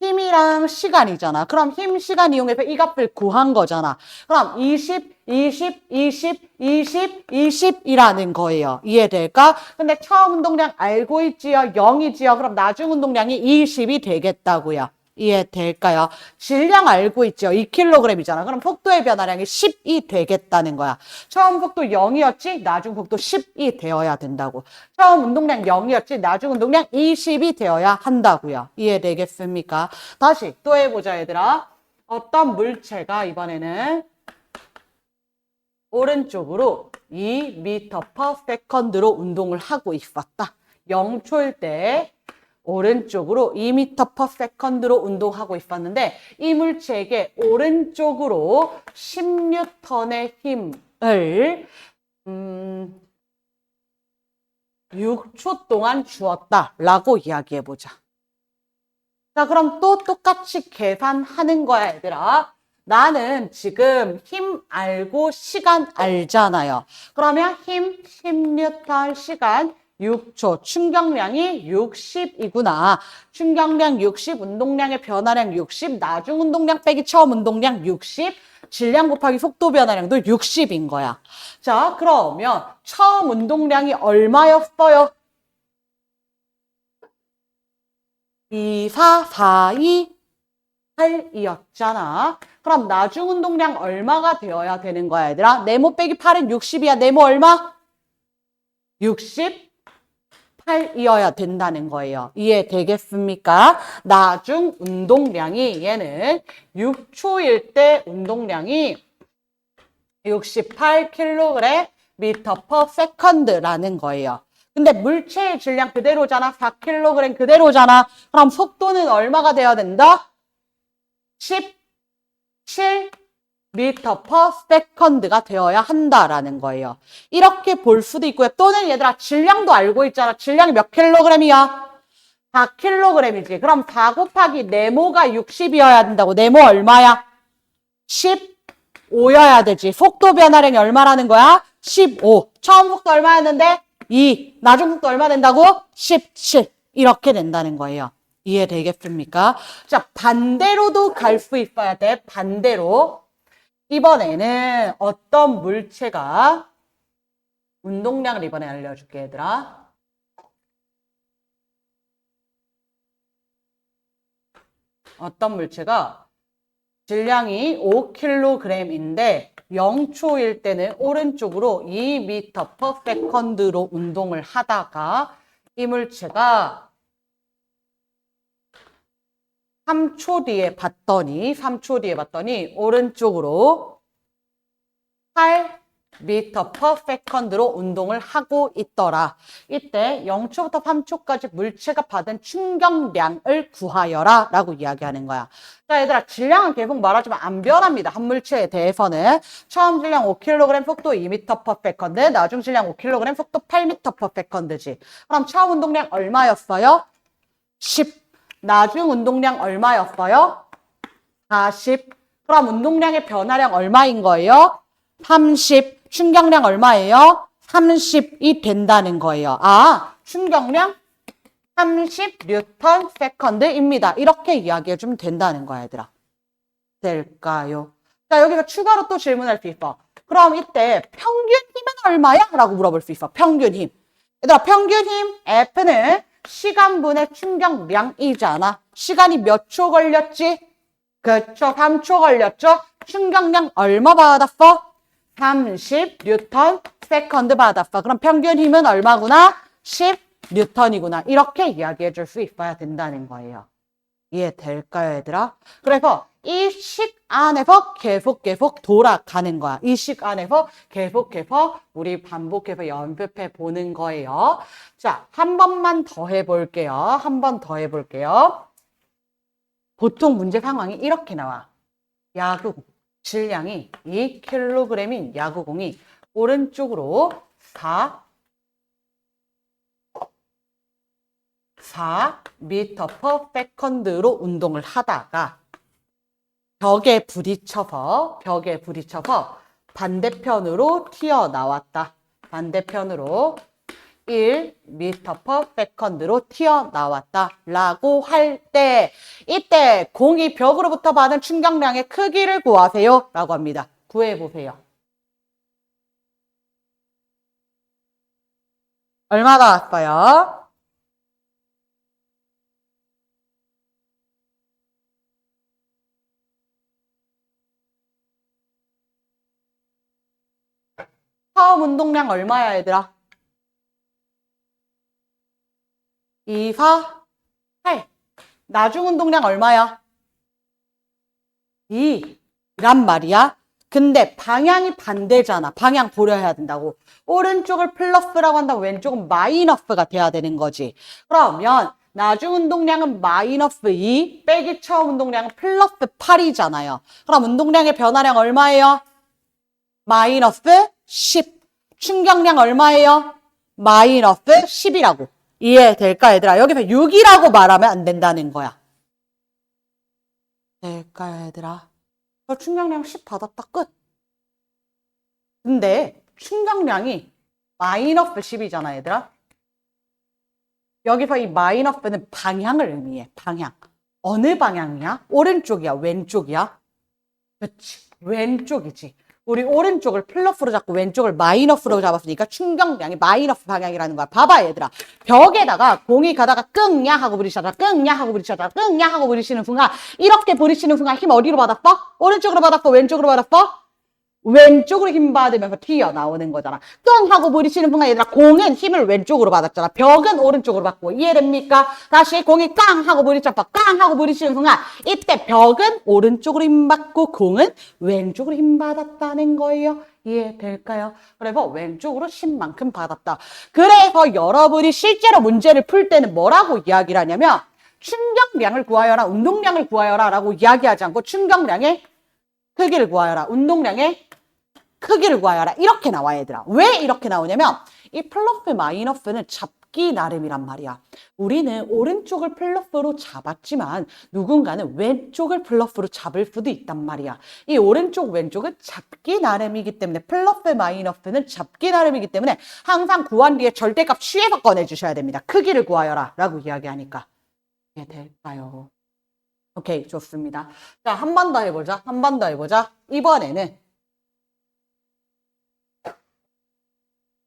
힘이랑 시간이잖아. 그럼 힘, 시간 이용해서 이 값을 구한 거잖아. 그럼 20, 20, 20, 20, 20이라는 거예요. 이해될까? 근데 처음 운동량 알고 있지요? 0이지요? 그럼 나중 운동량이 20이 되겠다고요. 이해될까요? 질량 알고 있죠? 2kg이잖아. 그럼 속도의 변화량이 10이 되겠다는 거야. 처음 속도 0이었지? 나중 속도 10이 되어야 된다고. 처음 운동량 0이었지? 나중 운동량 20이 되어야 한다고요. 이해되겠습니까? 다시 또 해보자, 얘들아. 어떤 물체가 이번에는 오른쪽으로 2m/s로 운동을 하고 있었다. 0초일 때 오른쪽으로 2m/s로 운동하고 있었는데 이 물체에게 오른쪽으로 10N의 힘을 6초 동안 주었다라고 이야기해보자. 자, 그럼 또 똑같이 계산하는 거야, 얘들아. 나는 지금 힘 알고 시간 알잖아요. 그러면 힘 10N, 시간 6초, 충격량이 60이구나. 충격량 60, 운동량의 변화량 60, 나중 운동량 빼기 처음 운동량 60, 질량 곱하기 속도 변화량도 60인 거야. 자, 그러면 처음 운동량이 얼마였어요? 2, 4, 4, 2, 8이었잖아. 그럼 나중 운동량 얼마가 되어야 되는 거야, 얘들아? 네모 빼기 8은 60이야. 네모 얼마? 68이어야 된다는 거예요. 이해되겠습니까? 나중 운동량이 얘는 6초일 때 운동량이 68kg/ms라는 거예요. 근데 물체의 질량 그대로잖아. 4kg 그대로잖아. 그럼 속도는 얼마가 돼야 된다? 17m/s가 되어야 한다라는 거예요. 이렇게 볼 수도 있고요. 또는 얘들아 질량도 알고 있잖아. 질량이 몇 킬로그램이야? 4kg이지. 그럼 4 곱하기 네모가 60이어야 된다고. 네모 얼마야? 15여야 되지. 속도 변화량이 얼마라는 거야? 15. 처음 속도 얼마였는데? 2. 나중 속도 얼마 된다고? 17. 이렇게 된다는 거예요. 이해되겠습니까? 자, 반대로도 갈 수 있어야 돼. 반대로. 이번에는 어떤 물체가 운동량을 이번에 알려줄게, 얘들아. 어떤 물체가 질량이 5kg인데 0초일 때는 오른쪽으로 2m/s로 운동을 하다가 이 물체가 3초 뒤에 봤더니 오른쪽으로 8m/s로 운동을 하고 있더라. 이때 0초부터 3초까지 물체가 받은 충격량을 구하여라 라고 이야기하는 거야. 자, 얘들아, 질량은 계속 말하지만 안 변합니다. 한 물체에 대해서는. 처음 질량 5kg 속도 2m/s, 나중 질량 5kg 속도 8m/s지. 그럼 처음 운동량 얼마였어요? 10. 나중 운동량 얼마였어요? 40. 그럼 운동량의 변화량 얼마인 거예요? 30. 충격량 얼마예요? 30이 된다는 거예요. 아, 충격량 30Nm/s입니다. 이렇게 이야기해주면 된다는 거야, 얘들아. 될까요? 자, 여기서 추가로 또 질문할 수 있어. 그럼 이때 평균 힘은 얼마야? 라고 물어볼 수 있어. 평균 힘. 얘들아, 평균 힘 F는 시간분의 충격량이잖아. 시간이 몇 초 걸렸지? 그쵸, 3초 걸렸죠? 충격량 얼마 받았어? 30Nm 받았어. 그럼 평균 힘은 얼마구나? 10N이구나. 이렇게 이야기해 줄 수 있어야 된다는 거예요. 이해될까요, 얘들아? 그래서 이 식 안에서 계속 돌아가는 거야. 이 식 안에서 계속 우리 반복해서 연습해 보는 거예요. 자, 한 번만 더 해볼게요. 한 번 더 해볼게요. 보통 문제 상황이 이렇게 나와. 야구 질량이 2kg인 야구공이 오른쪽으로 4m/s로 운동을 하다가 벽에 부딪혀서 반대편으로 튀어나왔다. 반대편으로 1m/s로 튀어나왔다 라고 할 때 이때 공이 벽으로부터 받은 충격량의 크기를 구하세요 라고 합니다. 구해보세요. 얼마 나왔어요? 처음 운동량 얼마야, 얘들아? 2, 4, 8. 나중 운동량 얼마야? 2란 말이야. 근데 방향이 반대잖아. 방향 고려해야 된다고. 오른쪽을 플러스라고 한다고 왼쪽은 마이너스가 돼야 되는 거지. 그러면 나중 운동량은 마이너스 2 빼기 처음 운동량은 플러스 8이잖아요. 그럼 운동량의 변화량 얼마예요? 마이너스 10. 충격량 얼마예요? 마이너스 10이라고. 이해될까, 얘들아? 여기서 6이라고 말하면 안 된다는 거야. 될까, 얘들아? 저 충격량 10 받았다, 끝. 근데 충격량이 마이너스 10이잖아, 얘들아. 여기서 이 마이너스는 방향을 의미해, 방향. 어느 방향이야? 오른쪽이야, 왼쪽이야? 그치, 왼쪽이지. 우리 오른쪽을 플러스로 잡고 왼쪽을 마이너스로 잡았으니까 충격량이 마이너스 방향이라는 거야. 봐봐, 얘들아. 벽에다가 공이 가다가 끙야 하고 부딪혀서 끙야 하고 부딪혀서 끙야 하고 부딪히는 순간 이렇게 부딪히는 순간 힘 어디로 받았어? 오른쪽으로 받았어? 왼쪽으로 받았어? 왼쪽으로 힘 받으면서 튀어나오는 거잖아. 끙 하고 부딪히는 순간 얘들아 공은 힘을 왼쪽으로 받았잖아. 벽은 오른쪽으로 받고. 이해됩니까? 다시 공이 깡 하고 부딪혀서 깡 하고 부딪히는 순간 이때 벽은 오른쪽으로 힘 받고 공은 왼쪽으로 힘 받았다는 거예요. 이해될까요? 그래서 왼쪽으로 10만큼 받았다. 그래서 여러분이 실제로 문제를 풀 때는 뭐라고 이야기를 하냐면 충격량을 구하여라, 운동량을 구하여라 라고 이야기하지 않고 충격량의 크기를 구하여라, 운동량의 크기를 구하여라. 이렇게 나와, 얘들아. 왜 이렇게 나오냐면 이 플러스 마이너스는 잡기 나름이란 말이야. 우리는 오른쪽을 플러스로 잡았지만 누군가는 왼쪽을 플러스로 잡을 수도 있단 말이야. 이 오른쪽 왼쪽은 잡기 나름이기 때문에 플러스 마이너스는 잡기 나름이기 때문에 항상 구한 뒤에 절대값 취해서 꺼내주셔야 됩니다. 크기를 구하여라 라고 이야기하니까. 이해될까요? 오케이, 좋습니다. 자, 한 번 더 해보자. 한 번 더 해보자. 이번에는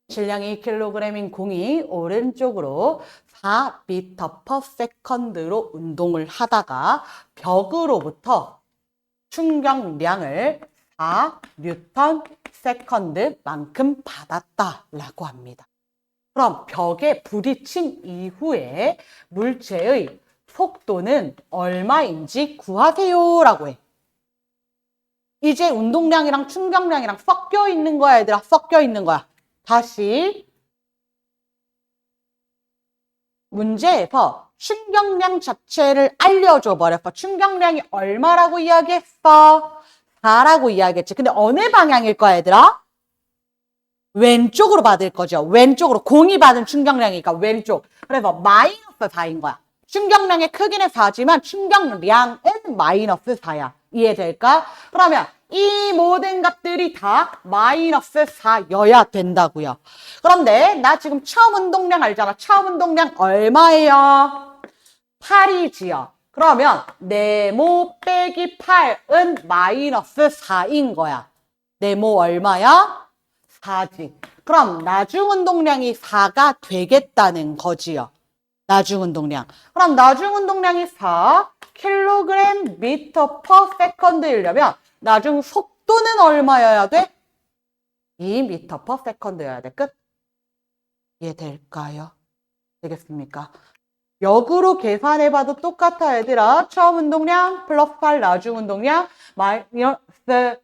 질량이 2kg인 공이 오른쪽으로 4m/s로 운동을 하다가 벽으로부터 충격량을 4Nm/s만큼 받았다라고 합니다. 그럼 벽에 부딪힌 이후에 물체의 속도는 얼마인지 구하세요라고 해. 이제 운동량이랑 충격량이랑 섞여 있는 거야, 얘들아. 섞여 있는 거야. 다시 문제에서 충격량 자체를 알려줘 버렸어. 충격량이 얼마라고 이야기했어? 4라고 이야기했지. 근데 어느 방향일 거야, 얘들아? 왼쪽으로 받을 거죠. 왼쪽으로. 공이 받은 충격량이니까 왼쪽. 그래서 마이너스 4인 거야. 충격량의 크기는 4지만 충격량은 마이너스 4야. 이해될까? 그러면 이 모든 값들이 다 마이너스 4여야 된다고요. 그런데 나 지금 처음 운동량 알잖아. 처음 운동량 얼마예요? 8이지요. 그러면 네모 빼기 8은 마이너스 4인 거야. 네모 얼마야? 4지. 그럼 나중 운동량이 4가 되겠다는 거지요. 나중 운동량. 그럼 나중 운동량이 4kg 미터 퍼 세컨드이려면 나중 속도는 얼마여야 돼? 2m 퍼 세컨드여야 돼. 끝. 이해될까요? 되겠습니까? 역으로 계산해봐도 똑같아, 얘들아. 처음 운동량 플러스 8, 나중 운동량 마이너스,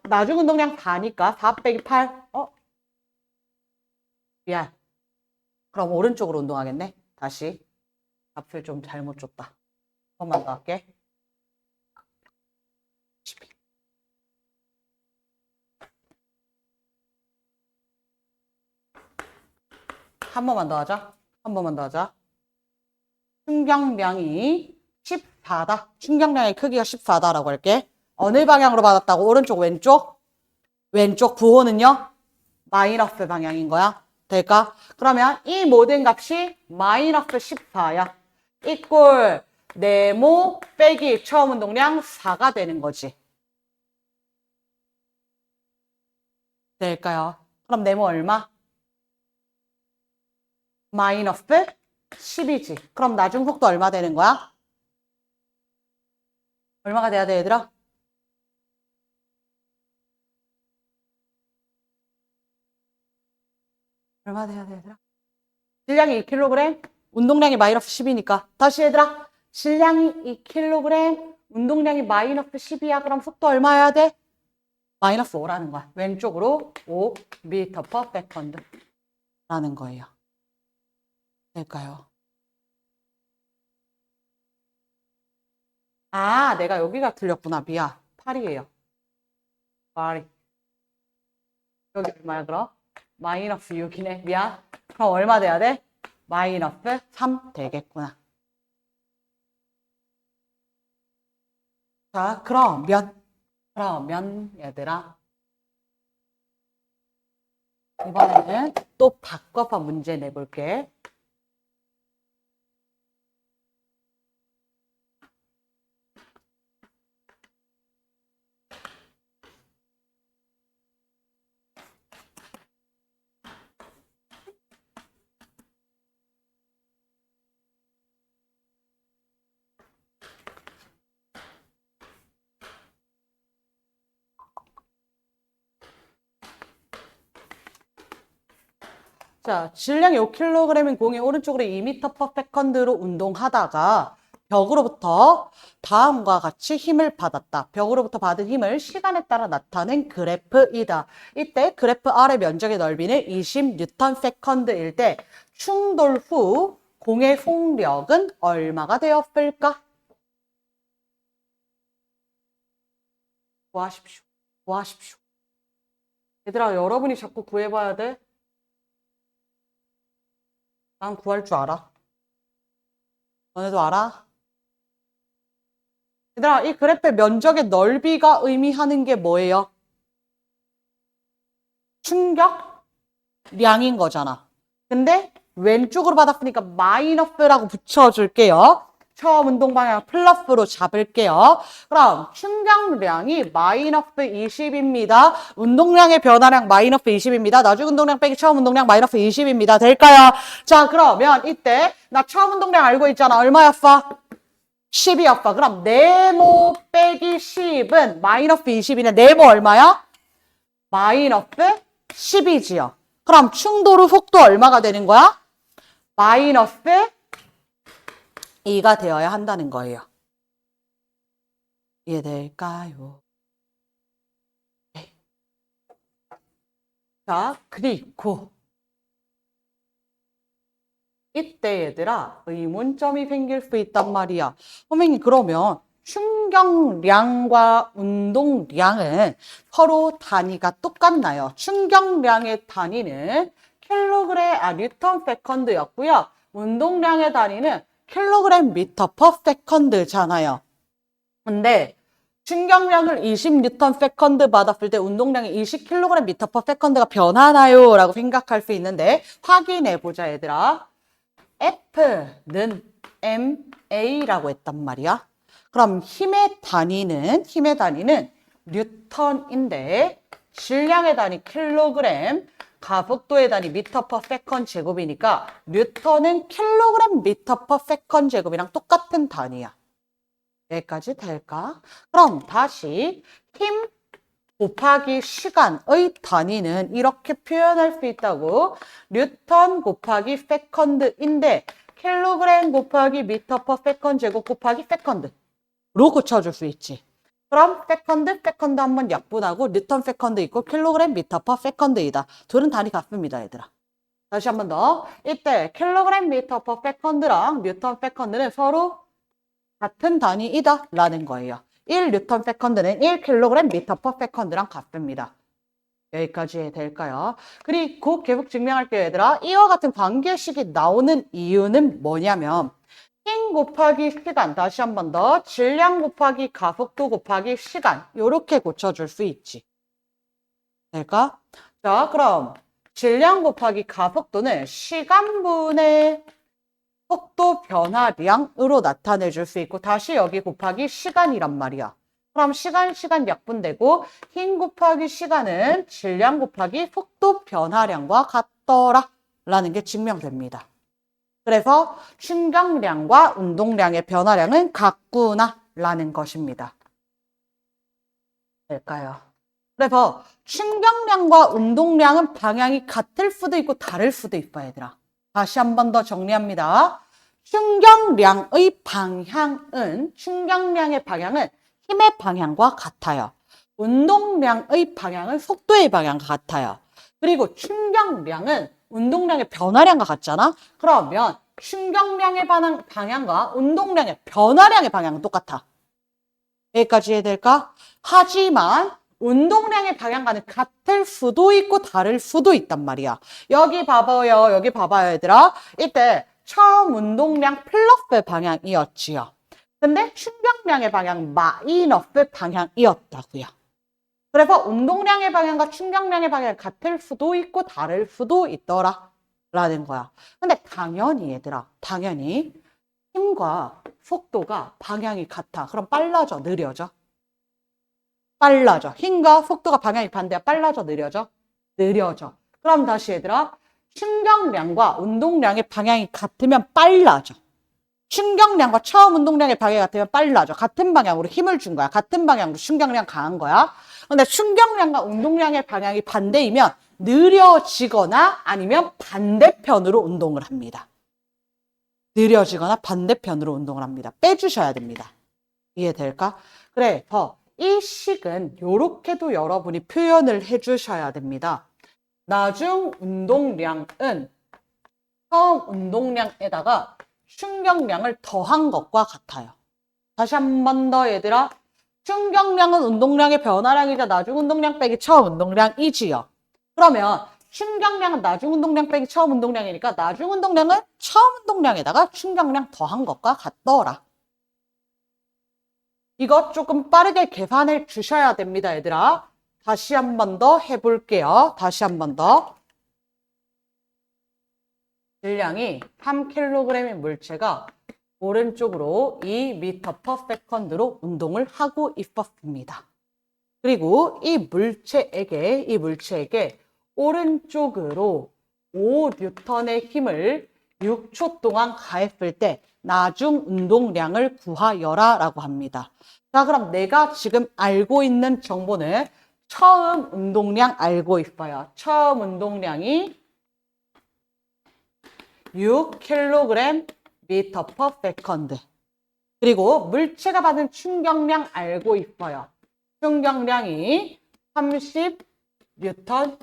나중 운동량 4니까 4 빼기 8. 미안. 그럼 오른쪽으로 운동하겠네. 다시. 값을 좀 잘못 줬다. 한 번만 더 할게. 한 번만 더 하자. 한 번만 더 하자. 충격량이 14다. 충격량의 크기가 14다라고 할게. 어느 방향으로 받았다고? 오른쪽, 왼쪽? 왼쪽 부호는요? 마이너스 방향인 거야. 될까? 그러면 이 모든 값이 마이너스 14야. 이꼴 네모 빼기 처음 운동량 4가 되는 거지. 될까요? 그럼 네모 얼마? 마이너스 10이지. 그럼 나중 속도 얼마 되는 거야? 얼마가 돼야 돼, 얘들아? 얼마 돼야 돼, 얘들아? 질량이 2kg, 운동량이 마이너스 10이니까. 다시 얘들아. 질량이 2kg, 운동량이 마이너스 10이야. 그럼 속도 얼마여야 돼? 마이너스 5라는 거야. 왼쪽으로 5m per second 라는 거예요. 될까요? 아, 내가 여기가 틀렸구나. 미안. 8이에요. 8이. 여기 얼마야, 그럼? 마이너스 6이네. 미안. 그럼 얼마 돼야 돼? 마이너스 3 되겠구나. 자, 그러면 얘들아. 이번에는 또 바꿔서 문제 내볼게. 자, 질량이 5kg인 공이 오른쪽으로 2m per second로 운동하다가 벽으로부터 다음과 같이 힘을 받았다. 벽으로부터 받은 힘을 시간에 따라 나타낸 그래프이다. 이때 그래프 아래 면적의 넓이는 20Nm/s일 때 충돌 후 공의 속력은 얼마가 되었을까? 구하십시오. 구하십시오. 얘들아, 여러분이 자꾸 구해봐야 돼. 난 구할 줄 알아. 너네도 알아? 얘들아, 이 그래프의 면적의 넓이가 의미하는 게 뭐예요? 충격량인 거잖아. 근데 왼쪽으로 받았으니까 마이너스라고 붙여줄게요. 처음 운동 방향 플러스로 잡을게요. 그럼 충격량이 마이너스 20입니다. 운동량의 변화량 마이너스 20입니다. 나중 운동량 빼기 처음 운동량 마이너스 20입니다. 될까요? 자, 그러면 이때 나 처음 운동량 알고 있잖아. 얼마였어? 10이었어. 그럼 네모 빼기 10은 마이너스 20이네. 네모 얼마야? 마이너스 10이지요. 그럼 충돌의 속도 얼마가 되는 거야? 마이너스 2가 되어야 한다는 거예요. 이해될까요? 네. 자, 그리고 이때 얘들아 의문점이 생길 수 있단 말이야. 선생님 그러면 충격량과 운동량은 서로 단위가 똑같나요? 충격량의 단위는 뉴턴 세컨드였고요. 운동량의 단위는 킬로그램 미터 퍼 세컨드잖아요. 근데 충격량을 20 뉴턴 세컨드 받았을 때 운동량이 20kg 미터 퍼 세컨드가 변하나요? 라고 생각할 수 있는데 확인해 보자 얘들아. F는 MA라고 했단 말이야. 그럼 힘의 단위는 뉴턴인데 질량의 단위 킬로그램, 가속도의 단위 미터 퍼 세컨드 제곱이니까 뉴턴은 킬로그램 미터 퍼 세컨드 제곱이랑 똑같은 단위야. 여기까지 될까? 그럼 다시 힘 곱하기 시간의 단위는 이렇게 표현할 수 있다고. 뉴턴 곱하기 세컨드인데 킬로그램 곱하기 미터 퍼 세컨드 제곱 곱하기 세컨드로 고쳐줄 수 있지. 그럼 세컨드 한번 약분하고 뉴턴 세컨드 있고 킬로그램 미터 퍼 세컨드이다. 둘은 단위 같습니다, 얘들아. 다시 한 번 더. 이때 킬로그램 미터 퍼 세컨드랑 뉴턴 세컨드는 서로 같은 단위이다 라는 거예요. 1 뉴턴 세컨드는 1 킬로그램 미터 퍼 세컨드랑 같습니다. 여기까지 될까요? 그리고 계속 증명할게요, 얘들아. 이와 같은 관계식이 나오는 이유는 뭐냐면 힘 곱하기 시간, 다시 한 번 더 질량 곱하기 가속도 곱하기 시간 이렇게 고쳐줄 수 있지. 될까? 자, 그럼 질량 곱하기 가속도는 시간분의 속도 변화량으로 나타내 줄 수 있고 다시 여기 곱하기 시간이란 말이야. 그럼 시간 약분되고 힘 곱하기 시간은 질량 곱하기 속도 변화량과 같더라 라는 게 증명됩니다. 그래서 충격량과 운동량의 변화량은 같구나 라는 것입니다. 될까요? 그래서 충격량과 운동량은 방향이 같을 수도 있고 다를 수도 있어 얘들아. 다시 한 번 더 정리합니다. 충격량의 방향은 힘의 방향과 같아요. 운동량의 방향은 속도의 방향과 같아요. 그리고 충격량은 운동량의 변화량과 같잖아. 그러면 충격량의 방향과 운동량의 변화량의 방향은 똑같아. 여기까지 이해될까? 하지만 운동량의 방향과는 같을 수도 있고 다를 수도 있단 말이야. 여기 봐봐요. 얘들아. 이때 처음 운동량 플러스 방향이었지요. 근데 충격량의 방향 마이너스 방향이었다고요. 그래서 운동량의 방향과 충격량의 방향이 같을 수도 있고 다를 수도 있더라 라는 거야. 근데 당연히 얘들아, 당연히 힘과 속도가 방향이 같아. 그럼 빨라져, 느려져? 빨라져. 힘과 속도가 방향이 반대야. 빨라져, 느려져? 느려져. 그럼 다시 얘들아, 충격량과 운동량의 방향이 같으면 빨라져. 충격량과 처음 운동량의 방향이 같으면 빨라져. 같은 방향으로 힘을 준 거야. 같은 방향으로 충격량 강한 거야. 근데 충격량과 운동량의 방향이 반대이면 느려지거나 아니면 반대편으로 운동을 합니다. 느려지거나 반대편으로 운동을 합니다. 빼주셔야 됩니다. 이해될까? 그래서 이 식은 이렇게도 여러분이 표현을 해주셔야 됩니다. 나중 운동량은 처음 운동량에다가 충격량을 더한 것과 같아요. 다시 한 번 더 얘들아. 충격량은 운동량의 변화량이자 나중 운동량 빼기 처음 운동량이지요. 그러면 충격량은 나중 운동량 빼기 처음 운동량이니까 나중 운동량은 처음 운동량에다가 충격량 더한 것과 같더라. 이거 조금 빠르게 계산해 주셔야 됩니다, 얘들아. 다시 한 번 더 해볼게요. 다시 한 번 더. 질량이 3kg의 물체가 오른쪽으로 2m/s로 운동을 하고 있었습니다. 그리고 이 물체에게 오른쪽으로 5N의 힘을 6초 동안 가했을 때 나중 운동량을 구하여라 라고 합니다. 자, 그럼 내가 지금 알고 있는 정보는 처음 운동량 알고 있어요. 처음 운동량이 6kg m/s. 그리고 물체가 받은 충격량 알고 있어요. 충격량이 30Nm/s.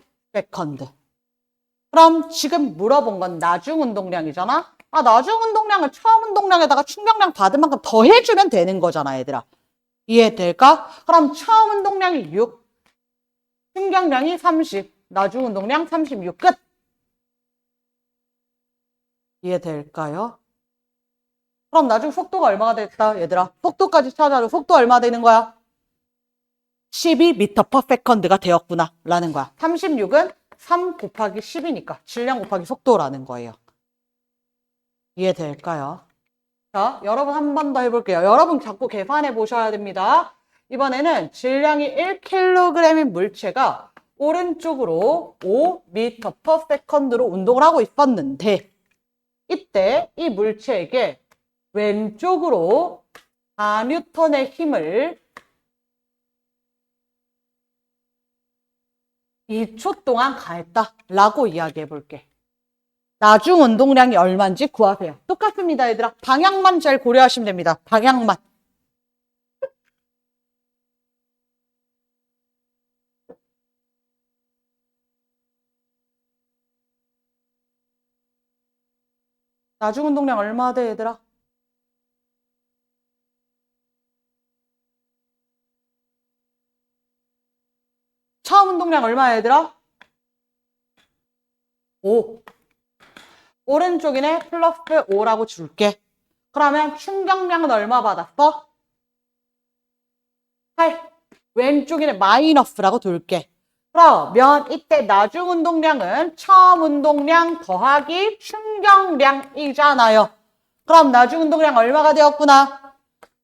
그럼 지금 물어본 건 나중 운동량이잖아? 아, 나중 운동량을 처음 운동량에다가 충격량 받은 만큼 더해주면 되는 거잖아, 얘들아. 이해될까? 그럼 처음 운동량이 6, 충격량이 30, 나중 운동량 36, 끝! 이해될까요? 그럼 나중 속도가 얼마가 됐다, 얘들아? 속도까지 찾아줘. 속도 얼마 되는 거야? 12m/s가 되었구나 라는 거야. 36은 3 곱하기 10이니까 질량 곱하기 속도라는 거예요. 이해될까요? 자, 여러분 한 번 더 해볼게요. 여러분 자꾸 계산해 보셔야 됩니다. 이번에는 질량이 1kg인 물체가 오른쪽으로 5m/s로 운동을 하고 있었는데 이때 이 물체에게 왼쪽으로 4N의 힘을 2초 동안 가했다 라고 이야기해 볼게. 나중 운동량이 얼마인지 구하세요. 똑같습니다, 얘들아. 방향만 잘 고려하시면 됩니다. 방향만. 나중 운동량 얼마 돼, 얘들아? 처음 운동량 얼마야, 얘들아? 5. 오른쪽이네 플러스 5라고 줄게. 그러면 충격량은 얼마 받았어? 8. 왼쪽이네 마이너스라고 둘게. 그러면 이때 나중 운동량은 처음 운동량 더하기 충격량이잖아요. 그럼 나중 운동량 얼마가 되었구나?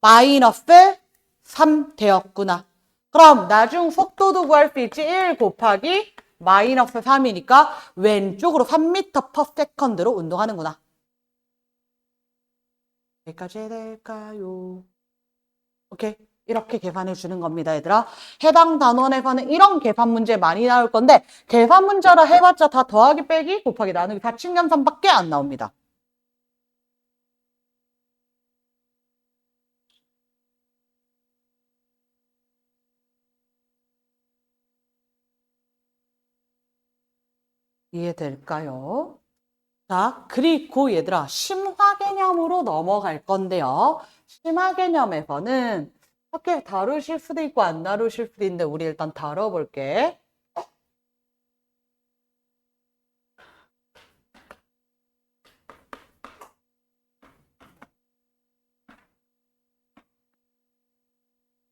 마이너스 3 되었구나. 그럼 나중 속도도 구할 수 있지. 1 곱하기 마이너스 3이니까 왼쪽으로 3m/s로 운동하는구나. 여기까지 해야 될까요? 오케이. 이렇게 계산해 주는 겁니다, 얘들아. 해당 단원에서는 이런 계산 문제 많이 나올 건데 계산 문제라 해봤자 다 더하기 빼기 곱하기 나누기 사칙연산밖에 안 나옵니다. 이해될까요? 자, 그리고 얘들아, 심화 개념으로 넘어갈 건데요. 심화 개념에서는 학교에 다루실 수도 있고 안 다루실 수도 있는데 우리 일단 다뤄볼게.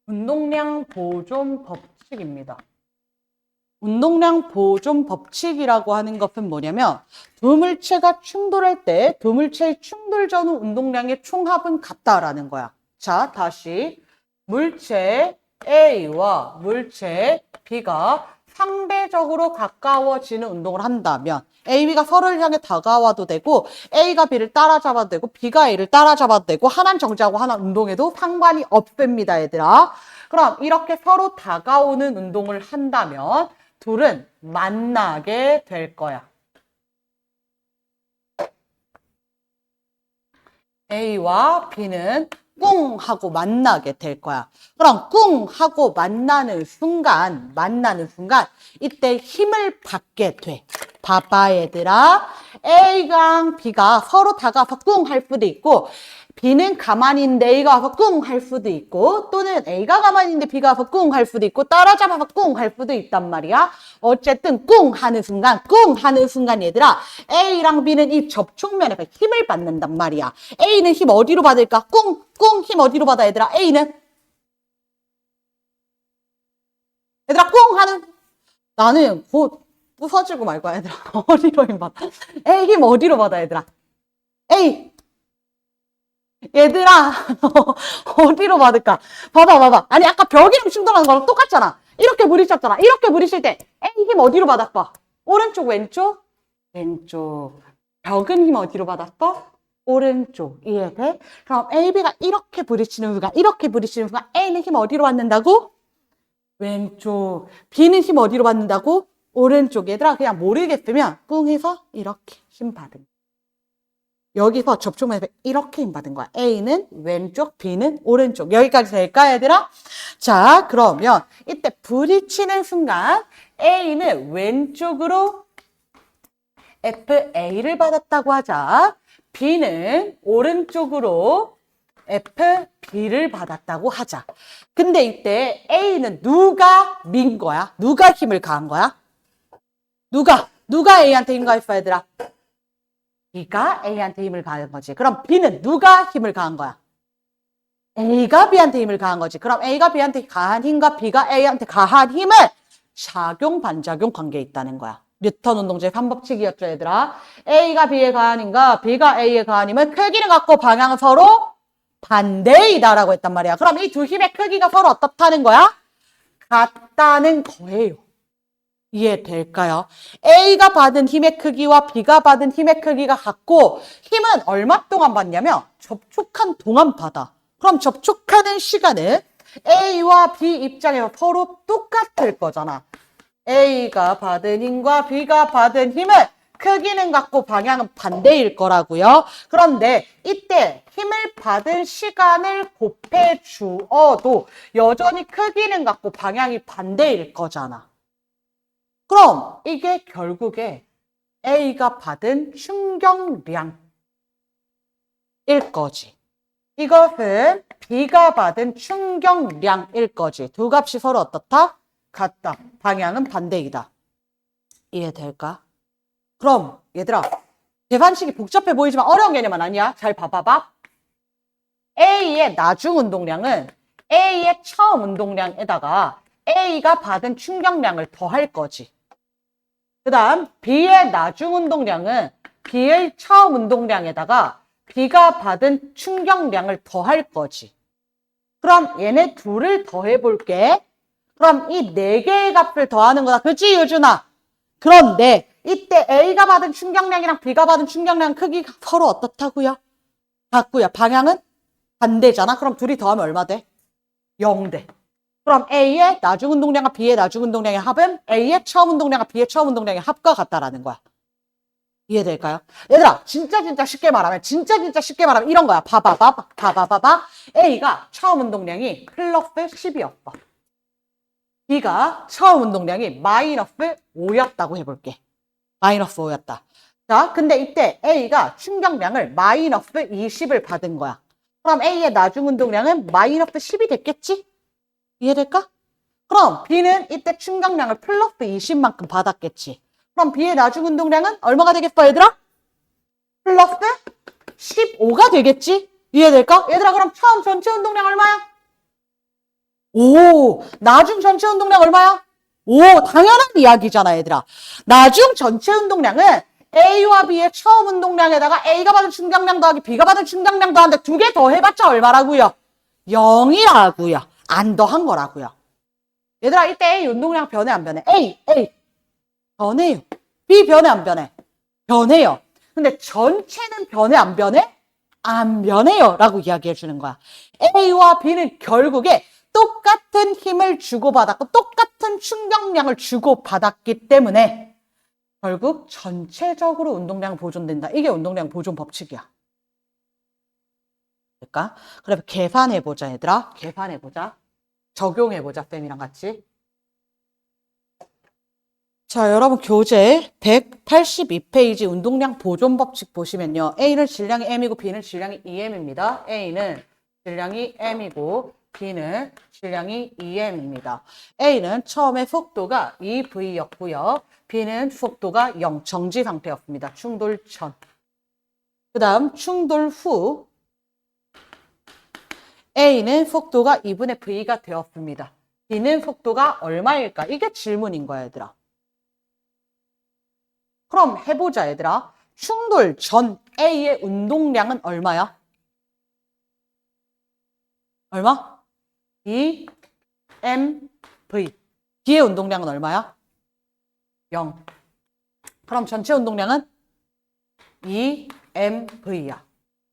운동량 보존 법칙입니다. 운동량 보존 법칙이라고 하는 것은 뭐냐면 두 물체가 충돌할 때 두 물체의 충돌 전후 운동량의 총합은 같다라는 거야. 자, 다시 물체 A와 물체 B가 상대적으로 가까워지는 운동을 한다면 A, B가 서로를 향해 다가와도 되고 A가 B를 따라잡아도 되고 B가 A를 따라잡아도 되고 하나는 정지하고 하나는 운동해도 상관이 없습니다, 얘들아. 그럼 이렇게 서로 다가오는 운동을 한다면 둘은 만나게 될 거야. A와 B는 꿍 하고 만나게 될 거야. 그럼 꿍 하고 만나는 순간 이때 힘을 받게 돼. 봐봐, 얘들아. A랑 B가 서로 다가와서 꿍 할 수도 있고 B는 가만히 있는데 A가 와서 꿍 할 수도 있고 또는 A가 가만히 있는데 B가 와서 꿍 할 수도 있고 따라잡아서 꿍 할 수도 있단 말이야. 어쨌든 꿍 하는 순간 얘들아 A랑 B는 이 접촉면에 힘을 받는단 말이야. A는 힘 어디로 받을까? 꿍 힘 어디로 받아 얘들아? A는 얘들아 꿍 하는 나는 곧 부서지고 말 거야 얘들아. 어디로 힘 받아? A 힘 어디로 받아 얘들아? A 얘들아 어디로 받을까? 봐봐 아니 아까 벽이랑 충돌하는 거랑 똑같잖아. 이렇게 부딪혔잖아. 이렇게 부딪힐 때 A 힘 어디로 받았어? 오른쪽 왼쪽? 왼쪽. 벽은 힘 어디로 받았어? 오른쪽. 이해돼? 그럼 AB가 이렇게 부딪히는 순간 A는 힘 어디로 받는다고? 왼쪽. B는 힘 어디로 받는다고? 오른쪽. 얘들아 그냥 모르겠으면 뿡 해서 이렇게 힘 받은 여기서 접촉면에서 이렇게 힘 받은 거야. A는 왼쪽, B는 오른쪽. 여기까지 될까, 얘들아? 자, 그러면 이때 부딪히는 순간 A는 왼쪽으로 FA를 받았다고 하자. B는 오른쪽으로 FB를 받았다고 하자. 근데 이때 A는 누가 민 거야? 누가 힘을 가한 거야? 누가 A한테 힘 가했어, 얘들아? B가 A한테 힘을 가한 거지. 그럼 B는 누가 힘을 가한 거야? A가 B한테 힘을 가한 거지. 그럼 A가 B한테 가한 힘과 B가 A한테 가한 힘은 작용, 반작용 관계에 있다는 거야. 뉴턴 운동제의 3법칙이었죠, 얘들아. A가 B에 가한 힘과 B가 A에 가한 힘은 크기를 갖고 방향은 서로 반대이다라고 했단 말이야. 그럼 이 두 힘의 크기가 서로 어떻다는 거야? 같다는 거예요. 이해될까요? A가 받은 힘의 크기와 B가 받은 힘의 크기가 같고 힘은 얼마 동안 받냐면 접촉한 동안 받아. 그럼 접촉하는 시간은 A와 B 입장에서 서로 똑같을 거잖아. A가 받은 힘과 B가 받은 힘은 크기는 같고 방향은 반대일 거라고요. 그런데 이때 힘을 받은 시간을 곱해 주어도 여전히 크기는 같고 방향이 반대일 거잖아. 그럼 이게 결국에 A가 받은 충격량일 거지. 이것은 B가 받은 충격량일 거지. 두 값이 서로 어떻다? 같다. 방향은 반대이다. 이해될까? 그럼 얘들아 계산식이 복잡해 보이지만 어려운 개념은 아니야. 잘 봐봐봐. A의 나중 운동량은 A의 처음 운동량에다가 A가 받은 충격량을 더할 거지. 그 다음 B의 나중 운동량은 B의 처음 운동량에다가 B가 받은 충격량을 더할 거지. 그럼 얘네 둘을 더해볼게. 그럼 이 네 개의 값을 더하는 거다. 그치 유준아? 그런데 이때 A가 받은 충격량이랑 B가 받은 충격량 크기가 서로 어떻다고요? 같고요. 방향은 반대잖아. 그럼 둘이 더하면 얼마 돼? 0 돼. 그럼 A의 나중 운동량과 B의 나중 운동량의 합은 A의 처음 운동량과 B의 처음 운동량의 합과 같다라는 거야. 이해될까요? 얘들아, 진짜 쉽게 말하면, 이런 거야. 봐봐. A가 처음 운동량이 플러스 10이었어. B가 처음 운동량이 마이너스 5였다고 해볼게. 마이너스 5였다. 자, 근데 이때 A가 충격량을 마이너스 20을 받은 거야. 그럼 A의 나중 운동량은 마이너스 10이 됐겠지? 이해될까? 그럼 B는 이때 충격량을 플러스 20만큼 받았겠지. 그럼 B의 나중 운동량은 얼마가 되겠어, 얘들아? 플러스 15가 되겠지? 이해될까? 얘들아, 그럼 처음 전체 운동량 얼마야? 오, 나중 전체 운동량 얼마야? 오, 당연한 이야기잖아, 얘들아. 나중 전체 운동량은 A와 B의 처음 운동량에다가 A가 받은 충격량 더하기 B가 받은 충격량 더하는데 두 개 더 해봤자 얼마라고요? 0이라고요. 안 더한 거라고요. 얘들아, 이때 A 운동량 변해 안 변해? A 변해요. B 변해 안 변해? 변해요. 근데 전체는 변해 안 변해? 안 변해요 라고 이야기해 주는 거야. A와 B는 결국에 똑같은 힘을 주고받았고 똑같은 충격량을 주고받았기 때문에 결국 전체적으로 운동량 보존된다. 이게 운동량 보존 법칙이야. 그러니까 그래 계산해보자 얘들아. 계산해보자. 적용해보자 쌤이랑 같이. 자, 여러분 교재 182페이지 운동량 보존 법칙 보시면요. A는 질량이 M이고 B는 질량이 EM입니다. A는 질량이 M이고 B는 질량이 EM입니다. A는 처음에 속도가 2V였고요. B는 속도가 0, 정지 상태였습니다. 충돌 전. 그 다음 충돌 후 A는 속도가 2분의 V가 되었습니다. B는 속도가 얼마일까? 이게 질문인 거야, 얘들아. 그럼 해보자, 얘들아. 충돌 전 A의 운동량은 얼마야? 얼마? 2mv. B의 운동량은 얼마야? 0. 그럼 전체 운동량은 2mv야.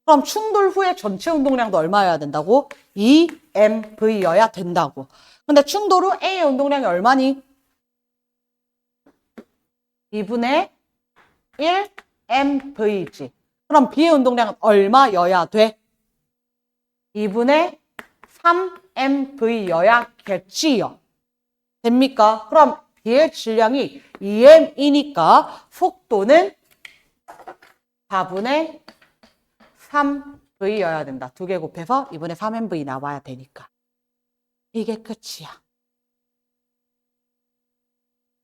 그럼 충돌 후에 전체 운동량도 얼마여야 된다고? 2mv여야 된다고. 근데 충돌 후 A의 운동량이 얼마니? 2분의 1mv지. 그럼 B의 운동량은 얼마여야 돼? 2분의 3mv여야겠지요. 됩니까? 그럼 B의 질량이 2m이니까 속도는 4분의 3v여야 된다. 두 개 곱해서 2분의 3mv 나와야 되니까. 이게 끝이야.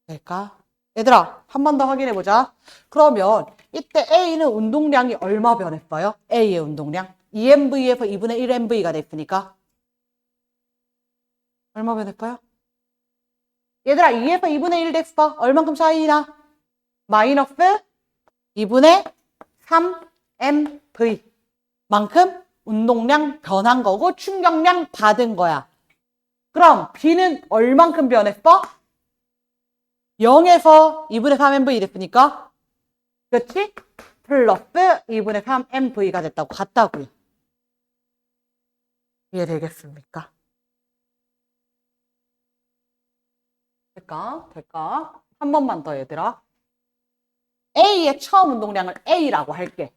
될까? 얘들아, 한 번 더 확인해보자. 그러면 이때 A는 운동량이 얼마 변했어요? A의 운동량. 2mv에서 2분의 1mv가 됐으니까. 얼마 변했어요? 얘들아, 2에서 2분의 1 됐어. 얼만큼 차이나? 마이너스 2분의 3mv. 만큼 운동량 변한 거고 충격량 받은 거야. 그럼 B는 얼만큼 변했어? 0에서 2분의 3mv 됐으니까 그렇지? 플러스 2분의 3mv가 됐다고 같다고요. 이해되겠습니까? 될까? 될까? 한 번만 더 얘들아. A의 처음 운동량을 A라고 할게.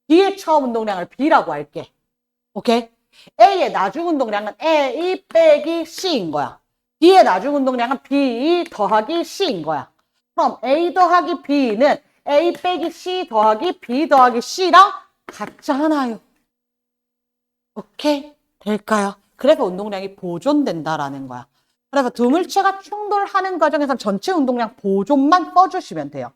B의 처음 운동량을 B라고 할게. 오케이? A의 나중 운동량은 A 빼기 C인 거야. B의 나중 운동량은 B 더하기 C인 거야. 그럼 A 더하기 B는 A 빼기 C 더하기 B 더하기 C랑 같잖아요. 오케이? 될까요? 그래서 운동량이 보존된다라는 거야. 그래서 두 물체가 충돌하는 과정에서 전체 운동량 보존만 써주시면 돼요.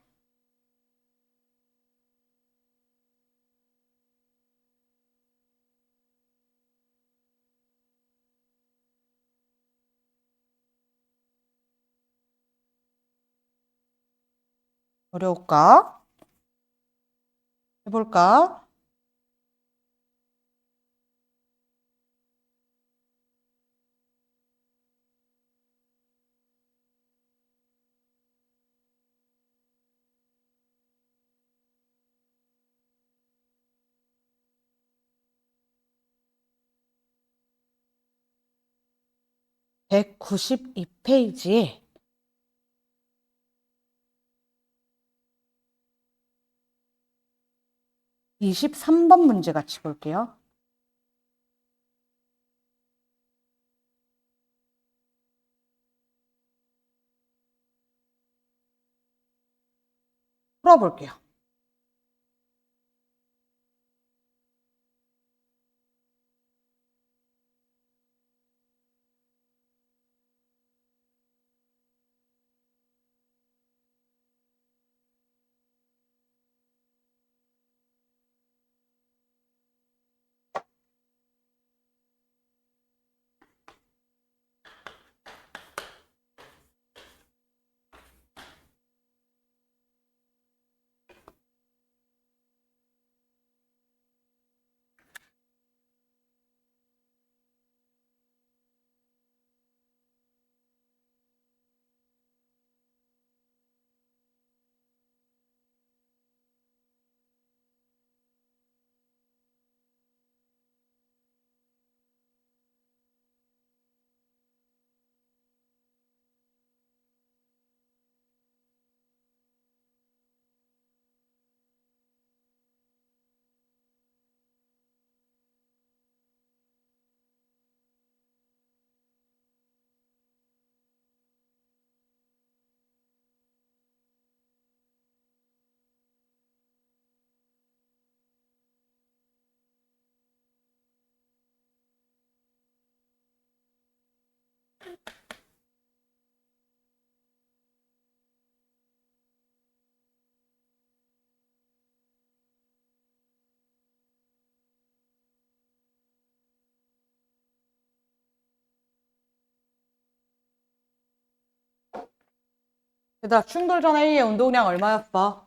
어려울까? 해볼까? (192페이지에) 23번 문제 같이 볼게요. 풀어볼게요. 얘들아, 충돌 전 A의 운동량 얼마였어?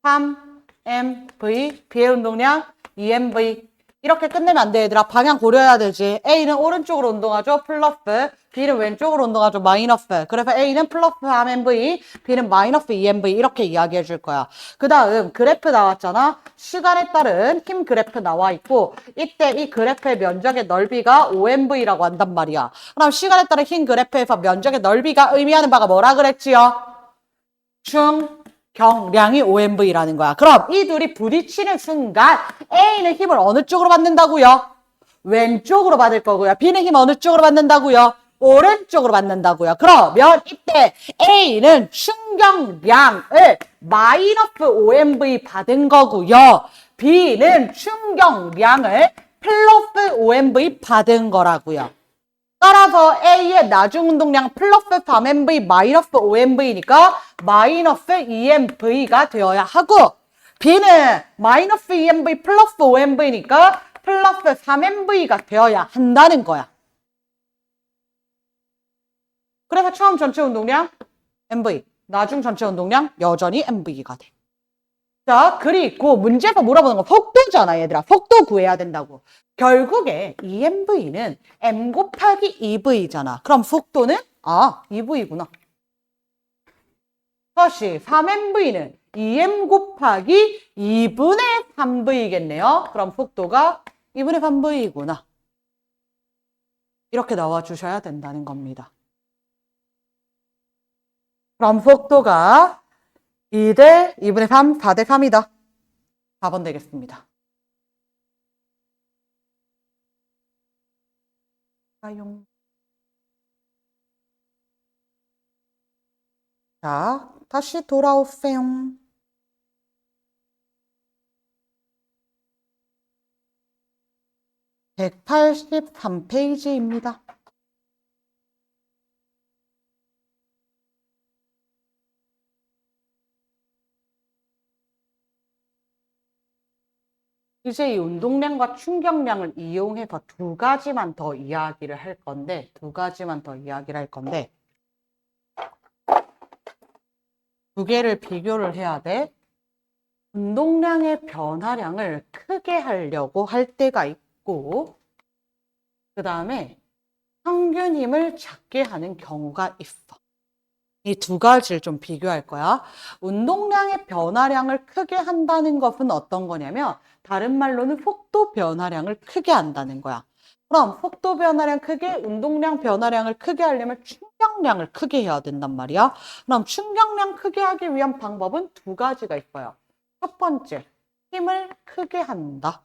3mv, B의 운동량 2mv. 이렇게 끝내면 안 돼, 얘들아. 방향 고려해야 되지. A는 오른쪽으로 운동하죠, 플러스. B는 왼쪽으로 운동하죠, 마이너스. 그래서 A는 플러스 3mv, B는 마이너스 2mv. 이렇게 이야기해 줄 거야. 그 다음 그래프 나왔잖아. 시간에 따른 힘 그래프 나와 있고, 이때 이 그래프의 면적의 넓이가 5mv라고 한단 말이야. 그럼 시간에 따른 힘 그래프에서 면적의 넓이가 의미하는 바가 뭐라 그랬지요? 충경량이 5mv라는 거야. 그럼 이 둘이 부딪히는 순간 A는 힘을 어느 쪽으로 받는다고요? 왼쪽으로 받을 거고요. B는 힘 어느 쪽으로 받는다고요? 오른쪽으로 받는다고요. 그러면 이때 A는 충격량을 마이너스 5mv 받은 거고요. B는 충격량을 플러스 5mv 받은 거라고요. 따라서 A의 나중 운동량 플러스 3mv 마이너스 5mv니까 마이너스 2mv가 되어야 하고, B는 마이너스 2mv 플러스 5mv니까 플러스 3mv가 되어야 한다는 거야. 그래서 처음 전체 운동량 mv, 나중 전체 운동량 여전히 mv가 돼. 자, 그리고 문제에서 물어보는 건 속도잖아, 얘들아. 속도 구해야 된다고. 결국에 EMV는 M 곱하기 EV잖아. 그럼 속도는? 2V구나. 다시 3MV는 2M 곱하기 2분의 3V겠네요. 그럼 속도가 2분의 3V구나. 이렇게 나와주셔야 된다는 겁니다. 그럼 속도가 2대 2분의 3, 4대 3이다. 4번 되겠습니다. 사용. 자, 다시 돌아오세요. 183페이지입니다. 이제 이 운동량과 충격량을 이용해서 두 가지만 더 이야기를 할 건데, 두 개를 비교를 해야 돼. 운동량의 변화량을 크게 하려고 할 때가 있고, 그 다음에 평균 힘을 작게 하는 경우가 있어. 이 두 가지를 좀 비교할 거야. 운동량의 변화량을 크게 한다는 것은 어떤 거냐면, 다른 말로는 속도 변화량을 크게 한다는 거야. 그럼 속도 변화량 크게, 운동량 변화량을 크게 하려면 충격량을 크게 해야 된단 말이야. 그럼 충격량 크게 하기 위한 방법은 두 가지가 있어요. 첫 번째, 힘을 크게 한다.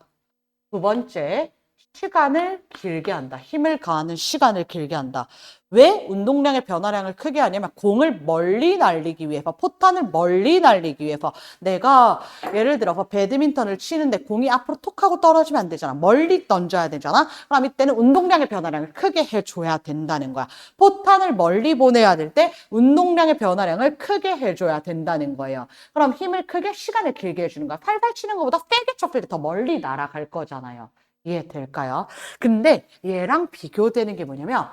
두 번째, 시간을 길게 한다. 힘을 가하는 시간을 길게 한다. 왜 운동량의 변화량을 크게 하냐면 공을 멀리 날리기 위해서, 포탄을 멀리 날리기 위해서. 내가 예를 들어서 배드민턴을 치는데 공이 앞으로 톡 하고 떨어지면 안 되잖아. 멀리 던져야 되잖아. 그럼 이때는 운동량의 변화량을 크게 해줘야 된다는 거야. 포탄을 멀리 보내야 될 때 운동량의 변화량을 크게 해줘야 된다는 거예요. 그럼 힘을 크게, 시간을 길게 해주는 거야. 팔팔 치는 것보다 세게 쳤을 때 더 멀리 날아갈 거잖아요. 이해될까요? 근데 얘랑 비교되는 게 뭐냐면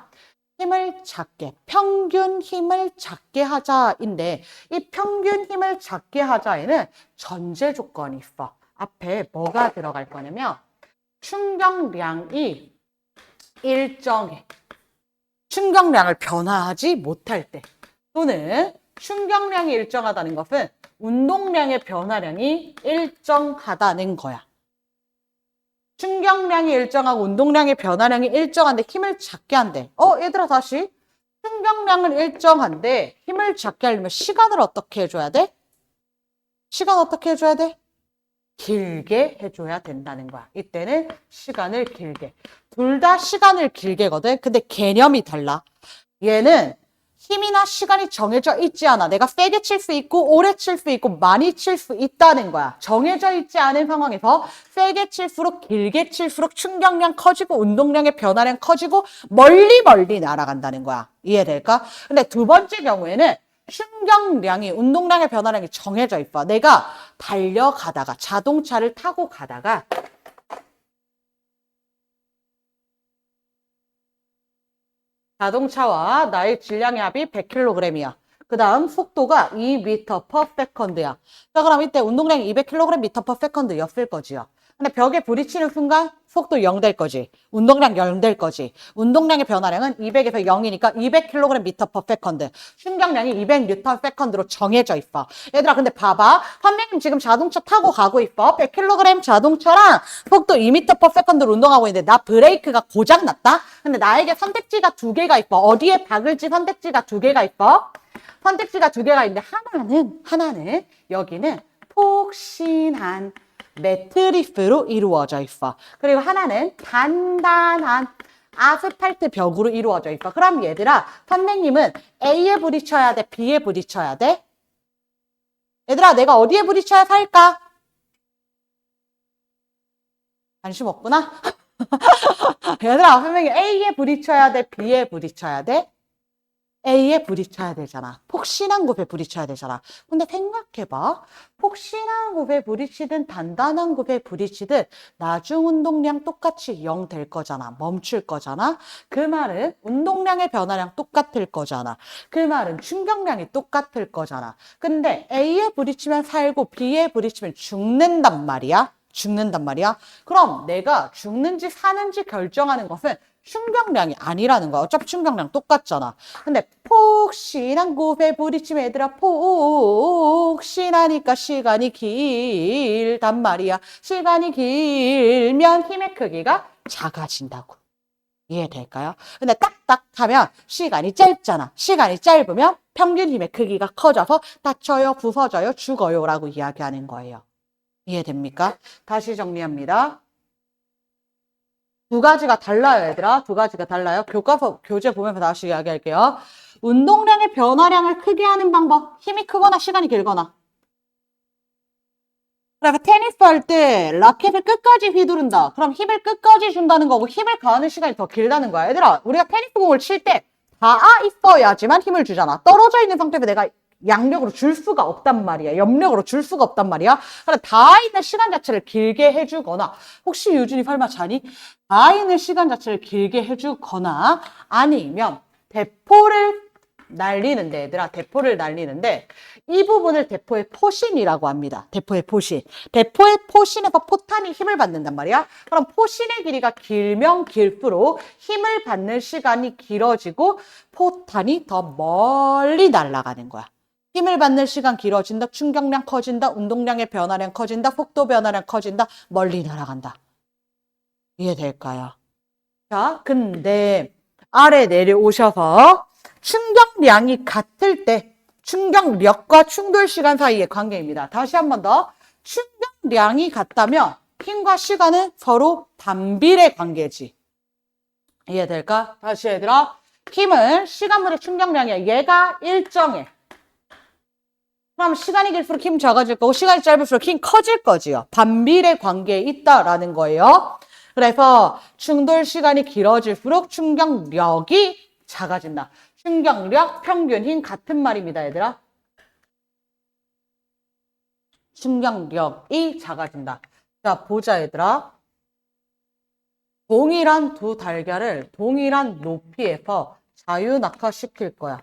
힘을 작게, 평균 힘을 작게 하자인데, 이 평균 힘을 작게 하자에는 전제 조건이 있어. 앞에 뭐가 들어갈 거냐면 충격량이 일정해. 충격량을 변화하지 못할 때, 또는 충격량이 일정하다는 것은 운동량의 변화량이 일정하다는 거야. 충격량이 일정하고 운동량의 변화량이 일정한데 힘을 작게 한대. 얘들아, 다시. 충격량은 일정한데 힘을 작게 하려면 시간을 어떻게 해줘야 돼? 시간 어떻게 해줘야 돼? 길게 해줘야 된다는 거야. 이때는 시간을 길게. 둘 다 시간을 길게거든. 근데 개념이 달라. 얘는 힘이나 시간이 정해져 있지 않아. 내가 세게 칠 수 있고 오래 칠 수 있고 많이 칠 수 있다는 거야. 정해져 있지 않은 상황에서 세게 칠수록, 길게 칠수록 충격량 커지고 운동량의 변화량 커지고 멀리 날아간다는 거야. 이해될까? 근데 두 번째 경우에는 충격량이, 운동량의 변화량이 정해져 있어. 내가 달려가다가, 자동차를 타고 가다가 자동차와 나의 질량의 합이 100kg이야. 그 다음 속도가 2m/s야. 자, 그럼 이때 운동량이 200kg/s 였을 거지요. 근데 벽에 부딪히는 순간 속도 0 될 거지. 운동량 0 될 거지. 운동량의 변화량은 200에서 0이니까 200kg/s. 충격량이 200Nm/s로 정해져 있어. 얘들아, 근데 봐봐. 선생님 지금 자동차 타고 가고 있어. 100kg 자동차랑 속도 2m/s로 운동하고 있는데 나 브레이크가 고장났다? 근데 나에게 선택지가 두 개가 있어. 어디에 박을지 선택지가 두 개가 있어. 선택지가 두 개가 있는데 하나는 여기는 폭신한 매트리스로 이루어져 있어. 그리고 하나는 단단한 아스팔트 벽으로 이루어져 있어. 그럼 얘들아, 선생님은 A에 부딪혀야 돼? B에 부딪혀야 돼? 얘들아, 내가 어디에 부딪혀야 살까? 관심 없구나? 얘들아, 선생님 A에 부딪혀야 돼? B에 부딪혀야 돼? A에 부딪혀야 되잖아. 폭신한 곳에 부딪혀야 되잖아. 근데 생각해봐. 폭신한 곳에 부딪히든 단단한 곳에 부딪히든 나중 운동량 똑같이 0 될 거잖아. 멈출 거잖아. 그 말은 운동량의 변화량 똑같을 거잖아. 그 말은 충격량이 똑같을 거잖아. 근데 A에 부딪히면 살고 B에 부딪히면 죽는단 말이야. 죽는단 말이야. 그럼 내가 죽는지 사는지 결정하는 것은 충격량이 아니라는 거야. 어차피 충격량 똑같잖아. 근데 폭신한 곳에 부딪히면 얘들아 폭신하니까 시간이 길단 말이야. 시간이 길면 힘의 크기가 작아진다고. 이해될까요? 근데 딱딱 하면 시간이 짧잖아. 시간이 짧으면 평균 힘의 크기가 커져서 다쳐요, 부서져요, 죽어요 라고 이야기하는 거예요. 이해됩니까? 다시 정리합니다. 두 가지가 달라요, 얘들아. 두 가지가 달라요. 교과서, 교재 보면서 다시 이야기할게요. 운동량의 변화량을 크게 하는 방법. 힘이 크거나 시간이 길거나. 그래서 테니스 할 때 라켓을 끝까지 휘두른다. 그럼 힘을 끝까지 준다는 거고 힘을 가하는 시간이 더 길다는 거야. 얘들아, 우리가 테니스 공을 칠 때 닿아 있어야지만 힘을 주잖아. 떨어져 있는 상태에서 내가 양력으로 줄 수가 없단 말이야. 염력으로 줄 수가 없단 말이야. 그래, 닿아 있는 시간 자체를 길게 해주거나, 혹시 유준이 설마 자니? 닿아 있는 시간 자체를 길게 해주거나, 아니면 대포를 날리는데, 얘들아, 대포를 날리는데, 이 부분을 대포의 포신이라고 합니다. 대포의 포신. 대포의 포신에서 포탄이 힘을 받는단 말이야. 그럼 포신의 길이가 길면 길수록 힘을 받는 시간이 길어지고 포탄이 더 멀리 날아가는 거야. 힘을 받는 시간 길어진다, 충격량 커진다, 운동량의 변화량 커진다, 속도 변화량 커진다, 멀리 날아간다. 이해될까요? 자, 근데 아래 내려오셔서 충격량이 같을 때 충격력과 충돌 시간 사이의 관계입니다. 다시 한 번 더. 충격량이 같다면 힘과 시간은 서로 반비례 관계지. 이해될까? 다시 얘들아. 힘은 시간분의 충격량이야. 얘가 일정해. 그럼 시간이 길수록 힘 작아질 거고 시간이 짧을수록 힘 커질 거지요. 반비례 관계에 있다라는 거예요. 그래서 충돌 시간이 길어질수록 충격력이 작아진다. 충격력, 평균 힘 같은 말입니다, 얘들아. 충격력이 작아진다. 자, 보자, 얘들아. 동일한 두 달걀을 동일한 높이에서 자유낙하시킬 거야.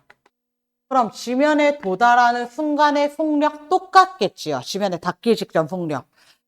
그럼 지면에 도달하는 순간의 속력 똑같겠지요. 지면에 닿기 직전 속력.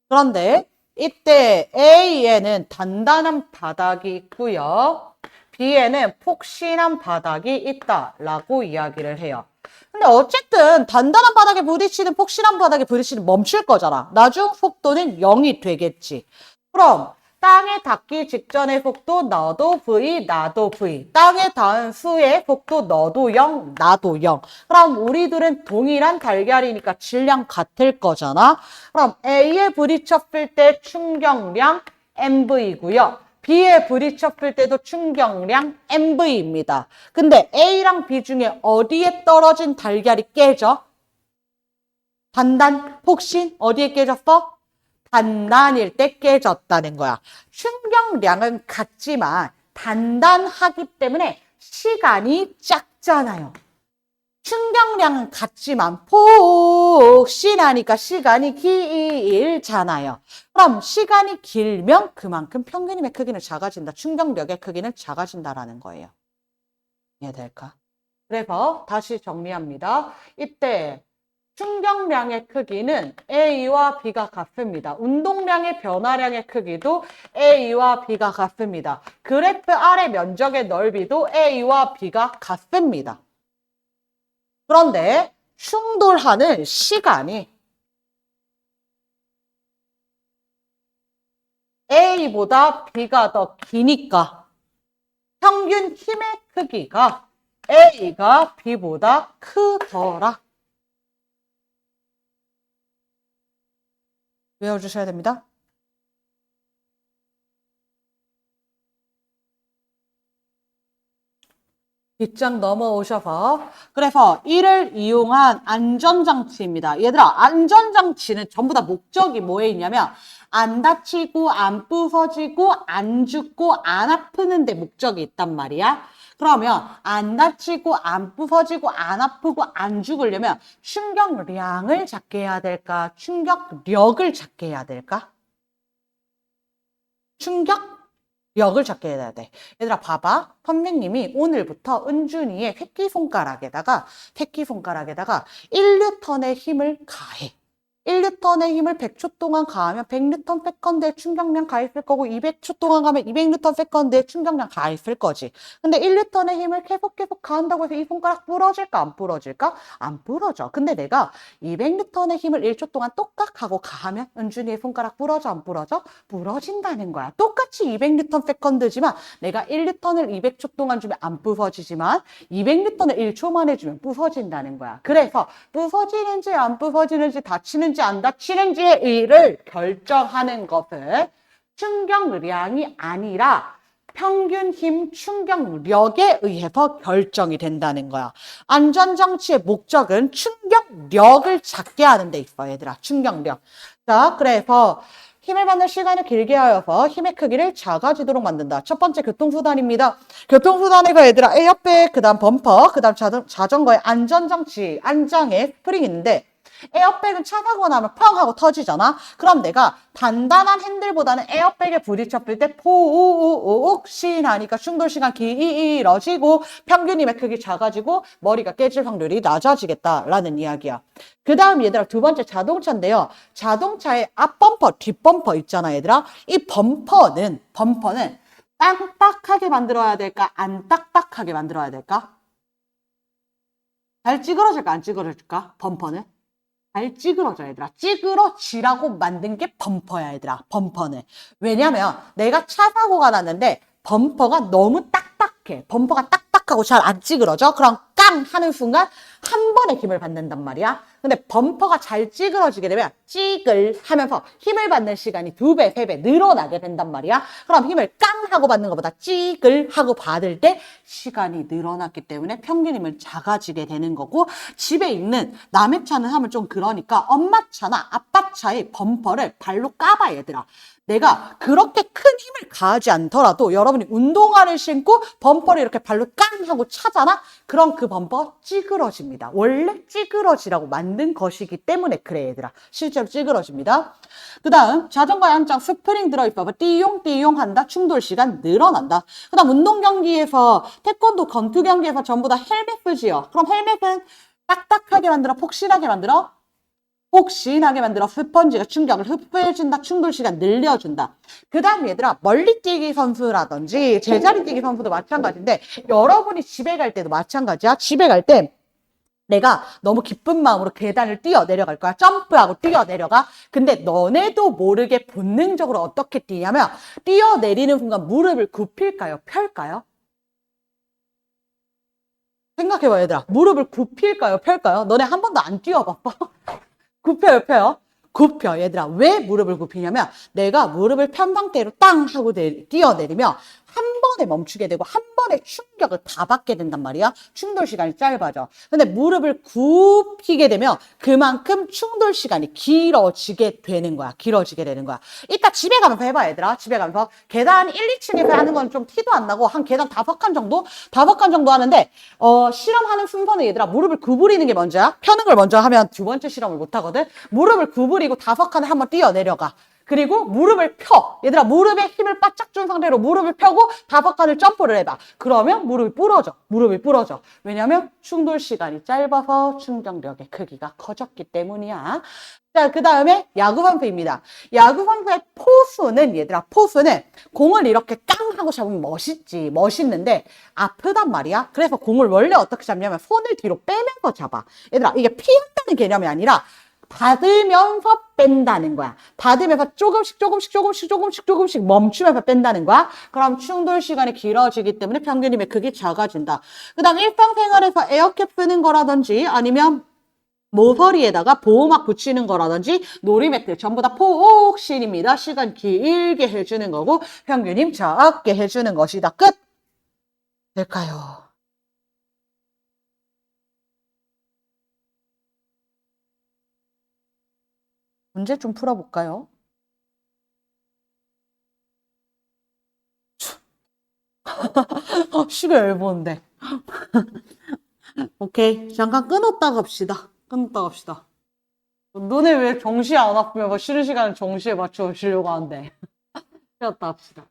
그런데 이때 A에는 단단한 바닥이 있고요. B에는 폭신한 바닥이 있다라고 이야기를 해요. 근데 어쨌든 단단한 바닥에 부딪히는 폭신한 바닥에 부딪히는 멈출 거잖아. 나중 속도는 0이 되겠지. 그럼 땅에 닿기 직전의 속도 너도 V, 나도 V. 땅에 닿은 수의 속도 너도 0, 나도 0. 그럼 우리들은 동일한 달걀이니까 질량 같을 거잖아. 그럼 A에 부딪혔을 때 충격량 MV고요. B에 부딪혔을 때도 충격량 MV입니다. 근데 A랑 B 중에 어디에 떨어진 달걀이 깨져? 단단, 폭신, 어디에 깨졌어? 단단일 때 깨졌다는 거야. 충격량은 같지만 단단하기 때문에 시간이 작잖아요. 충격량은 같지만 폭신하니까 시간이 길잖아요. 그럼 시간이 길면 그만큼 평균임의 크기는 작아진다. 충격력의 크기는 작아진다라는 거예요. 이해될까? 그래서 다시 정리합니다. 이때 충격량의 크기는 A와 B가 같습니다. 운동량의 변화량의 크기도 A와 B가 같습니다. 그래프 아래 면적의 넓이도 A와 B가 같습니다. 그런데 충돌하는 시간이 A보다 B가 더 기니까 평균 힘의 크기가 A가 B보다 크더라. 외워주셔야 됩니다. 뒷장 넘어오셔서 그래서 이를 이용한 안전장치입니다. 얘들아, 안전장치는 전부 다 목적이 뭐에 있냐면 안 다치고 안 부서지고 안 죽고 안 아프는 데 목적이 있단 말이야. 그러면 안 다치고 안 부서지고 안 아프고 안 죽으려면 충격량을 작게 해야 될까? 충격력을 작게 해야 될까? 충격력을 작게 해야 돼. 얘들아 봐봐. 선생님이 오늘부터 은준이의 새끼손가락에다가 1뉴턴의 힘을 가해. 1뉴턴의 힘을 100초 동안 가하면 100뉴턴 세컨드의 충격량 가했을 거고 200초 동안 가면 200뉴턴 세컨드의 충격량 가했을 거지. 근데 1뉴턴의 힘을 계속 가한다고 해서 이 손가락 부러질까 안 부러질까? 안 부러져. 근데 내가 200뉴턴의 힘을 1초 동안 똑깍 하고 가하면 은준이의 손가락 부러져 안 부러져? 부러진다는 거야. 똑같이 200뉴턴 세컨드지만 내가 1뉴턴을 200초 동안 주면 안 부서지지만 200뉴턴을 1초 만에 주면 부서진다는 거야. 그래서 부서지는지 안 부서지는지 다치는지 안 다치는지의 의의를 결정하는 것은 충격량이 아니라 평균 힘 충격력에 의해서 결정이 된다는 거야. 안전장치의 목적은 충격력을 작게 하는 데 있어, 얘들아. 충격력. 자, 그래서 힘을 받는 시간을 길게 하여서 힘의 크기를 작아지도록 만든다. 첫 번째 교통수단입니다. 교통수단에서 얘들아 에어백, 그 다음 범퍼, 그 다음 자전거의 안전장치, 안장에 스프링이 있는데 에어백은 차 사고 나면 펑 하고 터지잖아. 그럼 내가 단단한 핸들보다는 에어백에 부딪혔을 때 포우우욱 시인하니까 충돌 시간 길어지고 평균 힘의 크기 작아지고 머리가 깨질 확률이 낮아지겠다라는 이야기야. 그 다음 얘들아 두 번째 자동차인데요. 자동차의 앞범퍼, 뒷범퍼 있잖아 얘들아. 이 범퍼는 딱딱하게 만들어야 될까? 안 딱딱하게 만들어야 될까? 잘 찌그러질까? 안 찌그러질까? 범퍼는? 잘 찌그러져 얘들아. 찌그러지라고 만든 게 범퍼야 얘들아. 범퍼는. 왜냐면 내가 차 사고가 났는데 범퍼가 너무 딱딱해. 범퍼가 딱딱하고 잘 안 찌그러져. 그럼 깡 하는 순간 한 번에 힘을 받는단 말이야. 근데 범퍼가 잘 찌그러지게 되면 찌글 하면서 힘을 받는 시간이 2배, 3배 늘어나게 된단 말이야. 그럼 힘을 깡 하고 받는 것보다 찌글 하고 받을 때 시간이 늘어났기 때문에 평균 힘은 작아지게 되는 거고 집에 있는 남의 차는 하면 좀 그러니까 엄마 차나 아빠 차의 범퍼를 발로 까봐 얘들아. 내가 그렇게 큰 힘을 가하지 않더라도 여러분이 운동화를 신고 범퍼를 이렇게 발로 깡 하고 차잖아? 그럼 그 범퍼 찌그러집니다. 원래 찌그러지라고 만든 것이기 때문에 그래 얘들아. 실제로 찌그러집니다. 그 다음 자전거에 한 장 스프링 들어있어. 띠용띠용 한다. 충돌 시간 늘어난다. 그 다음 운동 경기에서 태권도 권투 경기에서 전부 다 헬멧 쓰지요. 그럼 헬멧은 딱딱하게 만들어 폭신하게 만들어 폭신하게 만들어 스펀지가 충격을 흡수해준다. 충돌 시간 늘려준다. 그 다음 얘들아 멀리뛰기 선수라든지 제자리뛰기 선수도 마찬가지인데 여러분이 집에 갈 때도 마찬가지야. 집에 갈 때 내가 너무 기쁜 마음으로 계단을 뛰어 내려갈 거야. 점프하고 뛰어 내려가. 근데 너네도 모르게 본능적으로 어떻게 뛰냐면 뛰어 내리는 순간 무릎을 굽힐까요? 펼까요? 생각해봐 얘들아. 무릎을 굽힐까요? 펼까요? 너네 한 번도 안 뛰어봤어? 굽혀요, 펴요? 굽혀, 얘들아. 왜 무릎을 굽히냐면 내가 무릎을 편 상태로 땅 하고 뛰어내리면 한 번에 멈추게 되고 한 번에 충격을 다 받게 된단 말이야. 충돌 시간이 짧아져. 근데 무릎을 굽히게 되면 그만큼 충돌 시간이 길어지게 되는 거야. 길어지게 되는 거야. 이따 집에 가면서 해봐, 얘들아. 집에 가면서 계단 1, 2층에서 하는 건 좀 티도 안 나고 한 계단 5칸 정도? 5칸 정도 하는데 실험하는 순서는 얘들아 무릎을 구부리는 게 먼저야. 펴는 걸 먼저 하면 두 번째 실험을 못 하거든. 무릎을 구부리고 5칸을 한번 뛰어 내려가. 그리고 무릎을 펴. 얘들아, 무릎에 힘을 바짝 준 상태로 무릎을 펴고 5칸을 점프를 해봐. 그러면 무릎이 부러져. 무릎이 부러져. 왜냐면 충돌 시간이 짧아서 충전력의 크기가 커졌기 때문이야. 자, 그 다음에 야구 방패입니다. 야구 방패의 포수는, 얘들아, 포수는 공을 이렇게 깡 하고 잡으면 멋있지. 멋있는데 아프단 말이야. 그래서 공을 원래 어떻게 잡냐면 손을 뒤로 빼면서 잡아. 얘들아, 이게 피한다는 개념이 아니라 받으면서 뺀다는 거야. 받으면서 조금씩 멈추면서 뺀다는 거야. 그럼 충돌 시간이 길어지기 때문에 평균 힘의 크기 작아진다. 그 다음 일상생활에서 에어캡 쓰는 거라든지 아니면 모서리에다가 보호막 붙이는 거라든지 놀이매트 전부 다 포옥실입니다. 시간 길게 해주는 거고 평균 힘 작게 해주는 것이다. 끝! 될까요? 문제 좀 풀어볼까요? 시가 얇은데. 오케이. 잠깐 끊었다 갑시다. 끊었다 갑시다. 너네 왜 정시 안 왔으면 쉬는 시간을 정시에 맞춰 오시려고 하는데. 쉬었다 합시다.